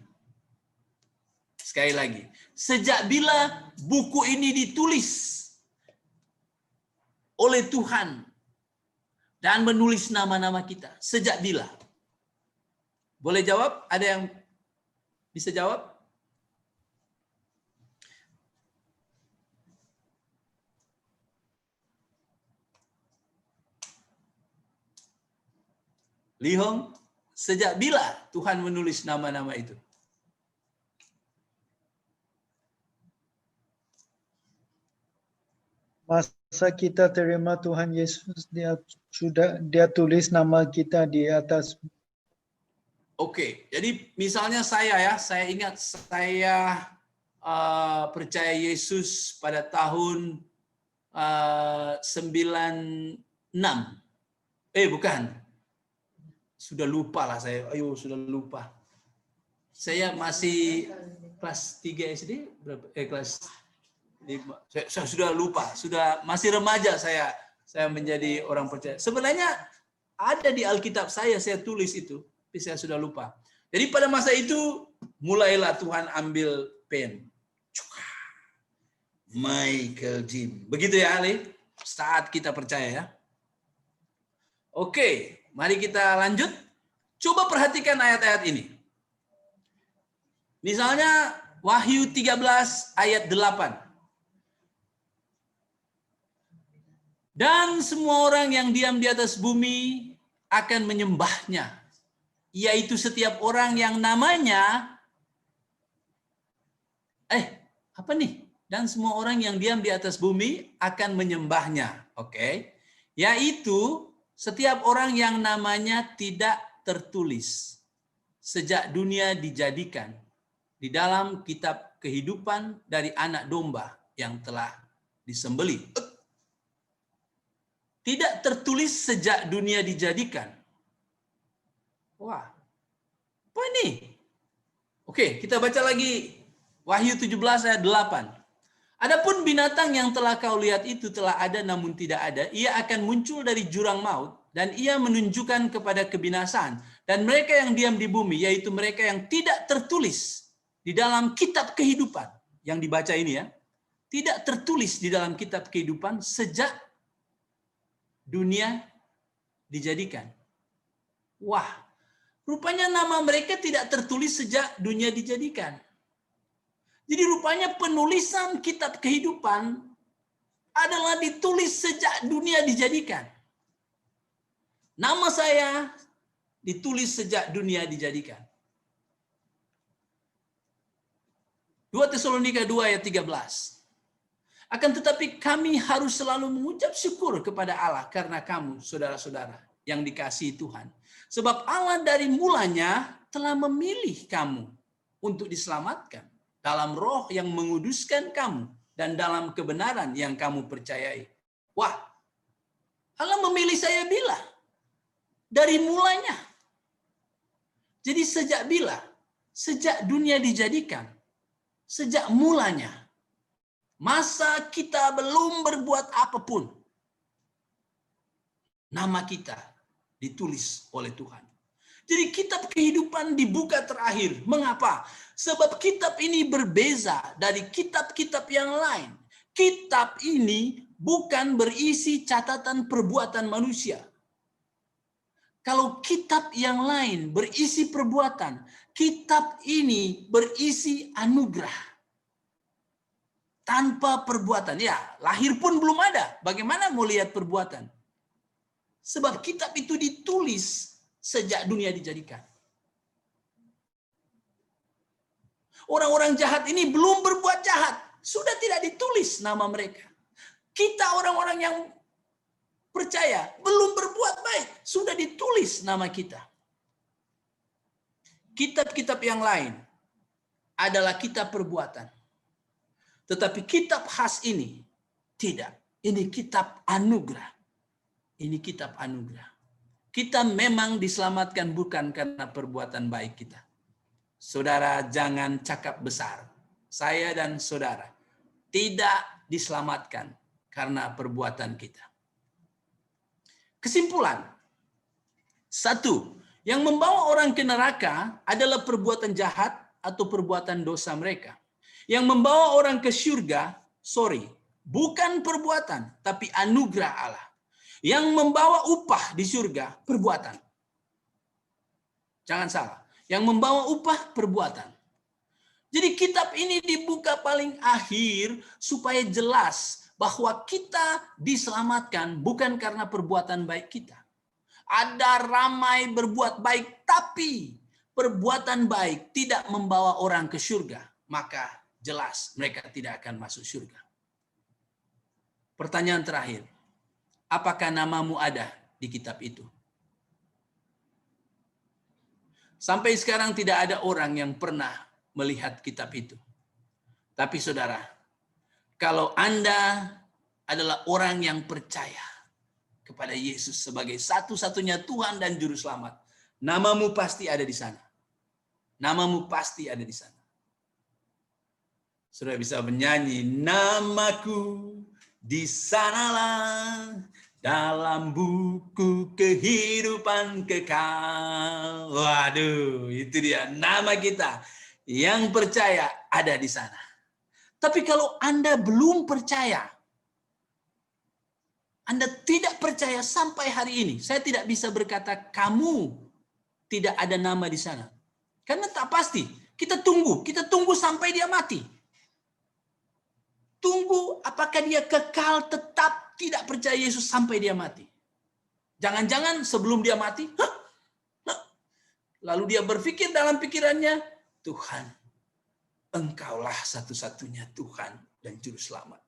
Sekali lagi, sejak bila buku ini ditulis oleh Tuhan dan menulis nama-nama kita? Sejak bila? Boleh jawab? Ada yang bisa jawab? Lihong, sejak bila Tuhan menulis nama-nama itu? Masa kita terima Tuhan Yesus, dia tulis nama kita di atas. Oke, jadi misalnya saya ingat saya percaya Yesus pada tahun 96. Bukan. sudah lupa lah saya. Sudah lupa. Saya masih kelas 3 SD, kelas 5. Saya sudah lupa, masih remaja saya menjadi orang percaya. Sebenarnya ada di Alkitab saya tulis itu, tapi saya sudah lupa. Jadi pada masa itu mulailah Tuhan ambil pen. Michael Jim. Begitu ya Ali? Saat kita percaya ya. Oke, mari kita lanjut. Coba perhatikan ayat-ayat ini. Misalnya Wahyu 13 ayat 8. Dan semua orang yang diam di atas bumi akan menyembahnya, yaitu setiap orang yang namanya apa nih? Dan semua orang yang diam di atas bumi akan menyembahnya. Oke. Yaitu setiap orang yang namanya tidak tertulis sejak dunia dijadikan di dalam kitab kehidupan dari anak domba yang telah disembelih. Tidak tertulis sejak dunia dijadikan. Wah. Apa ini? Oke, kita baca lagi Wahyu 17 ayat 8. Adapun binatang yang telah kau lihat itu telah ada namun tidak ada, ia akan muncul dari jurang maut dan ia menunjukkan kepada kebinasaan. Dan mereka yang diam di bumi, yaitu mereka yang tidak tertulis di dalam kitab kehidupan. Yang dibaca ini ya, tidak tertulis di dalam kitab kehidupan sejak dunia dijadikan. Wah, rupanya nama mereka tidak tertulis sejak dunia dijadikan. Jadi rupanya penulisan kitab kehidupan adalah ditulis sejak dunia dijadikan. Nama saya ditulis sejak dunia dijadikan. 2 Tesalonika 2 ayat 13. Akan tetapi kami harus selalu mengucap syukur kepada Allah karena kamu, saudara-saudara, yang dikasihi Tuhan. Sebab Allah dari mulanya telah memilih kamu untuk diselamatkan dalam roh yang menguduskan kamu dan dalam kebenaran yang kamu percayai. Wah, Allah memilih saya bila? Dari mulanya. Jadi sejak bila? Sejak dunia dijadikan. Sejak mulanya. Masa kita belum berbuat apapun. Nama kita ditulis oleh Tuhan. Jadi kitab kehidupan dibuka terakhir. Mengapa? Sebab kitab ini berbeza dari kitab-kitab yang lain. Kitab ini bukan berisi catatan perbuatan manusia. Kalau kitab yang lain berisi perbuatan, kitab ini berisi anugerah. Tanpa perbuatan. Ya, lahir pun belum ada. Bagaimana mau lihat perbuatan? Sebab kitab itu ditulis sejak dunia dijadikan. Orang-orang jahat ini belum berbuat jahat. Sudah tidak ditulis nama mereka. Kita orang-orang yang percaya belum berbuat baik. Sudah ditulis nama kita. Kitab-kitab yang lain adalah kitab perbuatan. Tetapi kitab khas ini tidak. Ini kitab anugerah. Ini kitab anugerah. Kita memang diselamatkan bukan karena perbuatan baik kita. Saudara jangan cakap besar. Saya dan saudara tidak diselamatkan karena perbuatan kita. Kesimpulan. 1. Yang membawa orang ke neraka adalah perbuatan jahat atau perbuatan dosa mereka. Yang membawa orang ke surga, bukan perbuatan, tapi anugerah Allah. Yang membawa upah di surga, perbuatan. Jangan salah. Yang membawa upah, perbuatan. Jadi kitab ini dibuka paling akhir supaya jelas bahwa kita diselamatkan bukan karena perbuatan baik kita. Ada ramai berbuat baik, tapi perbuatan baik tidak membawa orang ke surga. Maka jelas mereka tidak akan masuk surga. Pertanyaan terakhir. Apakah namamu ada di kitab itu? Sampai sekarang tidak ada orang yang pernah melihat kitab itu. Tapi saudara, kalau Anda adalah orang yang percaya kepada Yesus sebagai satu-satunya Tuhan dan Juru Selamat, Namamu pasti ada di sana. Namamu pasti ada di sana. Sudah bisa menyanyi, namaku di sanalah dalam buku kehidupan kekal. Waduh, itu dia nama kita. Yang percaya ada di sana. Tapi kalau Anda belum percaya, Anda tidak percaya sampai hari ini, saya tidak bisa berkata kamu tidak ada nama di sana. Karena tak pasti. Kita tunggu sampai dia mati. Tunggu apakah dia kekal tetap tidak percaya Yesus sampai dia mati. Jangan-jangan sebelum dia mati, lalu dia berpikir dalam pikirannya, Tuhan, Engkaulah satu-satunya Tuhan dan Juru Selamat.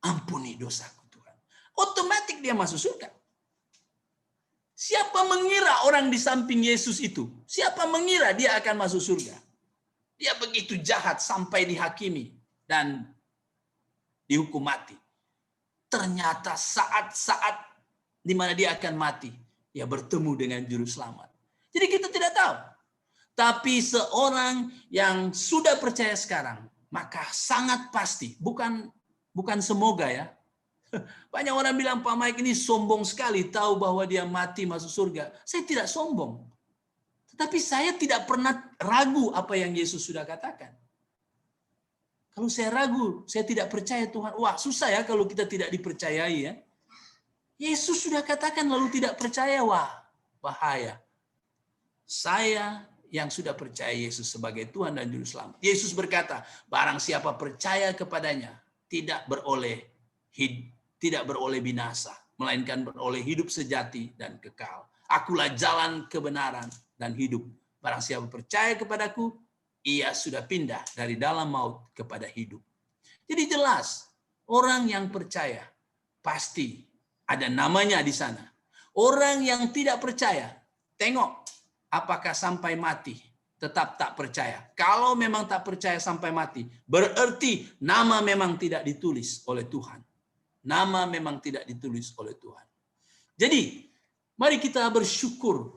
Ampuni dosaku Tuhan. Otomatis dia masuk surga. Siapa mengira orang di samping Yesus itu? Siapa mengira dia akan masuk surga? Dia begitu jahat sampai dihakimi dan dihukum mati. Ternyata saat-saat di mana dia akan mati, dia bertemu dengan Juru Selamat. Jadi kita tidak tahu. Tapi seorang yang sudah percaya sekarang, maka sangat pasti, bukan semoga ya. Banyak orang bilang Pak Mike ini sombong sekali tahu bahwa dia mati masuk surga. Saya tidak sombong. Tetapi saya tidak pernah ragu apa yang Yesus sudah katakan. Kalau saya ragu, saya tidak percaya Tuhan. Wah, susah ya kalau kita tidak dipercayai ya. Yesus sudah katakan lalu tidak percaya, wah, bahaya. Saya yang sudah percaya Yesus sebagai Tuhan dan Juru Selamat. Yesus berkata, barang siapa percaya kepadanya tidak beroleh binasa, melainkan beroleh hidup sejati dan kekal. Akulah jalan kebenaran dan hidup. Barang siapa percaya kepadaku, ia sudah pindah dari dalam maut kepada hidup. Jadi jelas, orang yang percaya pasti ada namanya di sana. Orang yang tidak percaya, tengok apakah sampai mati tetap tak percaya. Kalau memang tak percaya sampai mati, berarti nama memang tidak ditulis oleh Tuhan. Nama memang tidak ditulis oleh Tuhan. Jadi, mari kita bersyukur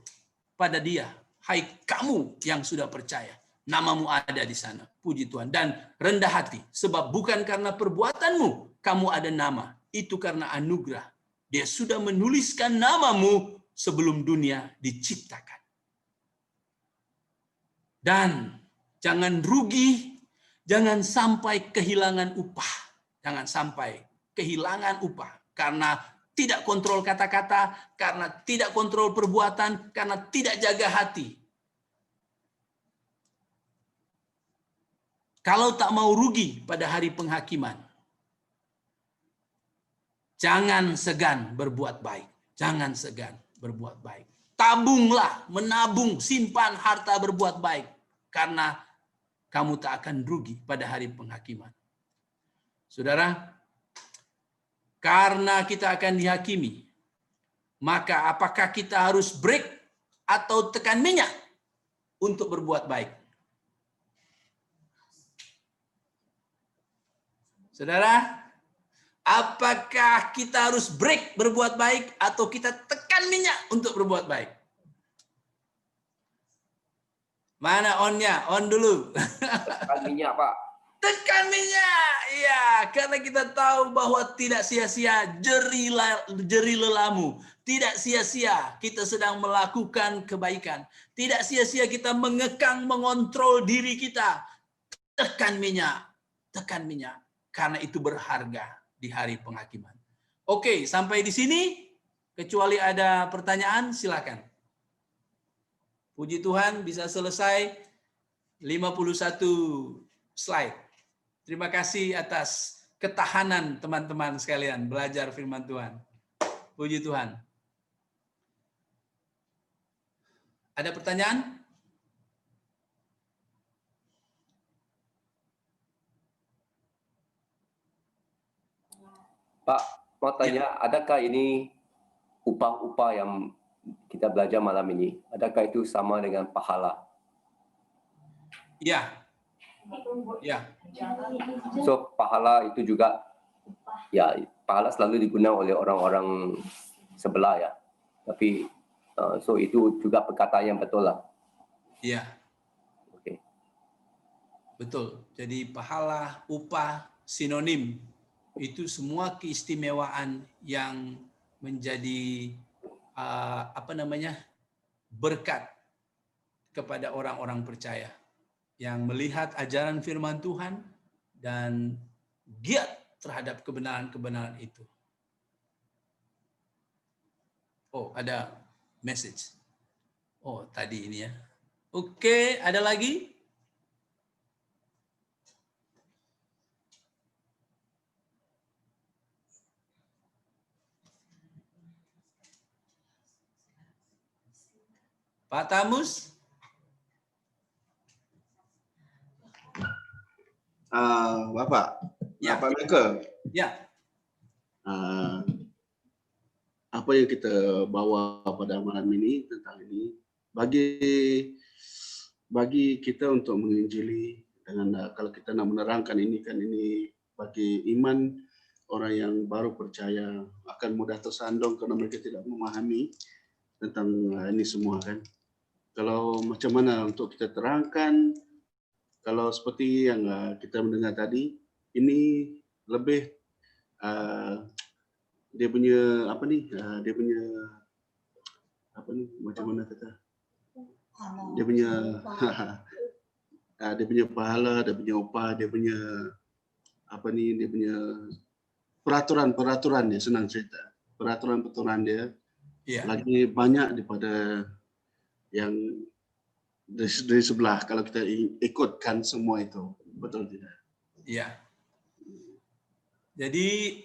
pada Dia. Hai kamu yang sudah percaya, namamu ada di sana. Puji Tuhan. Dan rendah hati, sebab bukan karena perbuatanmu kamu ada nama. Itu karena anugerah. Dia sudah menuliskan namamu sebelum dunia diciptakan. Dan jangan rugi, jangan sampai kehilangan upah. Jangan sampai kehilangan upah karena tidak kontrol kata-kata, karena tidak kontrol perbuatan, karena tidak jaga hati. Kalau tak mau rugi pada hari penghakiman, jangan segan berbuat baik. Jangan segan berbuat baik. Tabunglah, menabung, simpan harta berbuat baik. Karena kamu tak akan rugi pada hari penghakiman. Saudara, karena kita akan dihakimi, maka apakah kita harus break atau tekan minyak untuk berbuat baik? Saudara, apakah kita harus break berbuat baik atau kita tekan minyak untuk berbuat baik? Mana on-nya? On dulu. Tekan minyak, Pak. Tekan minyak, ya, karena kita tahu bahwa tidak sia-sia jeri lelamu, tidak sia-sia kita sedang melakukan kebaikan, tidak sia-sia kita mengekang, mengontrol diri kita. Tekan minyak, karena itu berharga di hari penghakiman. Oke, sampai di sini, kecuali ada pertanyaan, silakan. Puji Tuhan bisa selesai 51 slide. Terima kasih atas ketahanan teman-teman sekalian belajar firman Tuhan. Puji Tuhan. Ada pertanyaan? Pak, mau tanya, adakah ini upah-upah yang kita belajar malam ini? Adakah itu sama dengan pahala? Ya. Ya. So, pahala itu juga, ya, pahala selalu digunakan oleh orang-orang sebelah ya. Tapi So itu juga perkataan yang betul lah. Iya, Okay. betul. Jadi pahala, upah, sinonim. Itu semua keistimewaan yang menjadi berkat kepada orang-orang percaya yang melihat ajaran firman Tuhan dan giat terhadap kebenaran-kebenaran itu. Oh, ada message. Oh, tadi ini ya. Oke, ada lagi? Pak Tamus? Bapak, Ya. Bapak Michael, Ya, apa yang kita bawa pada malam ini tentang ini bagi kita untuk menginjili dengan kalau kita nak menerangkan ini kan ini bagi iman orang yang baru percaya akan mudah tersandung karena mereka tidak memahami tentang ini semua kan. Kalau macam mana untuk kita terangkan, kalau seperti yang kita mendengar tadi, ini lebih dia punya macam mana kata? Dia punya dia punya pahala, dia punya upah, dia punya dia punya peraturan dia, senang cerita. Peraturan dia iya. lagi banyak daripada yang dari sebelah kalau kita ikutkan semua itu. Betul tidak? Iya. Jadi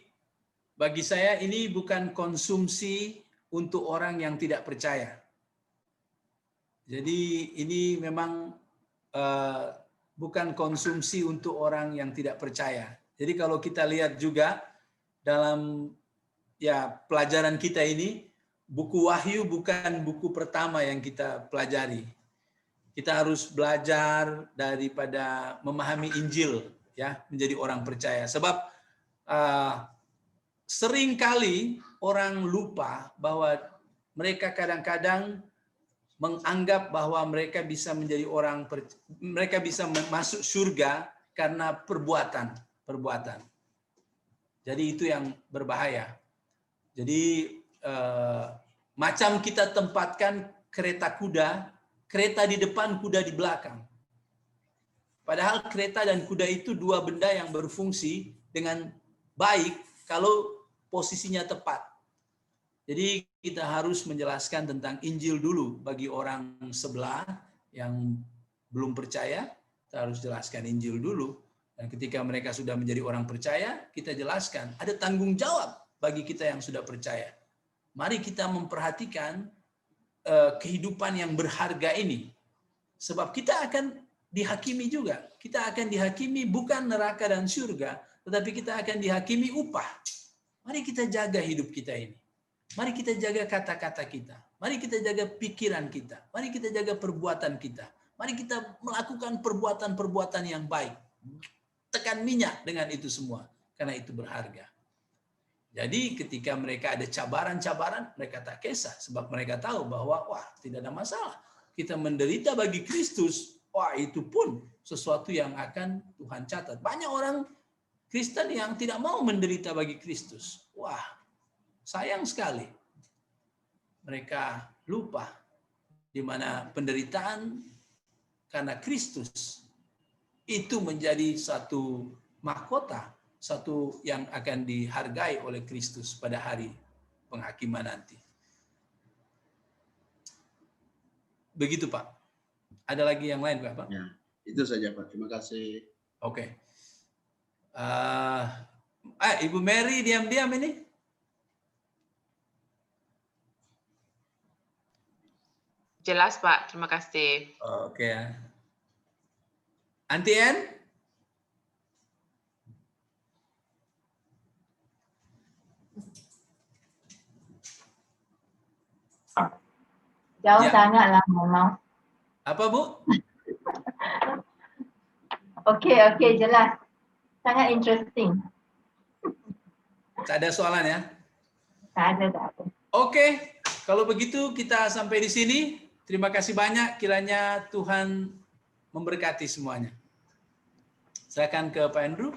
bagi saya ini bukan konsumsi untuk orang yang tidak percaya. Jadi ini memang bukan konsumsi untuk orang yang tidak percaya. Jadi kalau kita lihat juga dalam pelajaran kita ini, buku Wahyu bukan buku pertama yang kita pelajari. Kita harus belajar daripada memahami Injil ya, menjadi orang percaya. Sebab seringkali orang lupa bahwa mereka kadang-kadang menganggap bahwa mereka bisa menjadi mereka bisa masuk surga karena perbuatan. Jadi itu yang berbahaya. Jadi macam kita tempatkan kereta di depan, kuda di belakang. Padahal kereta dan kuda itu dua benda yang berfungsi dengan baik kalau posisinya tepat. Jadi kita harus menjelaskan tentang Injil dulu bagi orang sebelah yang belum percaya, kita harus jelaskan Injil dulu. Dan ketika mereka sudah menjadi orang percaya, kita jelaskan ada tanggung jawab bagi kita yang sudah percaya. Mari kita memperhatikan kehidupan yang berharga ini. Sebab kita akan dihakimi juga. Kita akan dihakimi bukan neraka dan surga, tetapi kita akan dihakimi upah. Mari kita jaga hidup kita ini. Mari kita jaga kata-kata kita. Mari kita jaga pikiran kita. Mari kita jaga perbuatan kita. Mari kita melakukan perbuatan-perbuatan yang baik. Tekan minyak dengan itu semua. Karena itu berharga. Jadi ketika mereka ada cabaran-cabaran, mereka tak kisah. Sebab mereka tahu bahwa, tidak ada masalah. Kita menderita bagi Kristus, itu pun sesuatu yang akan Tuhan catat. Banyak orang Kristen yang tidak mau menderita bagi Kristus. Sayang sekali. Mereka lupa di mana penderitaan karena Kristus itu menjadi satu mahkota, satu yang akan dihargai oleh Kristus pada hari penghakiman nanti. Begitu Pak. Ada lagi yang lain Pak? Ya, itu saja Pak. Terima kasih. Oke. Ibu Mary diam-diam ini. Jelas Pak, terima kasih. Oke. Antien? Jauh Ya. sangat lah memang. Apa Bu? Okey, jelas. Sangat interesting. Tak ada soalan ya? Tak ada. Oke. kalau begitu kita sampai di sini. Terima kasih banyak, kiranya Tuhan memberkati semuanya. Silakan ke Pak Andrew.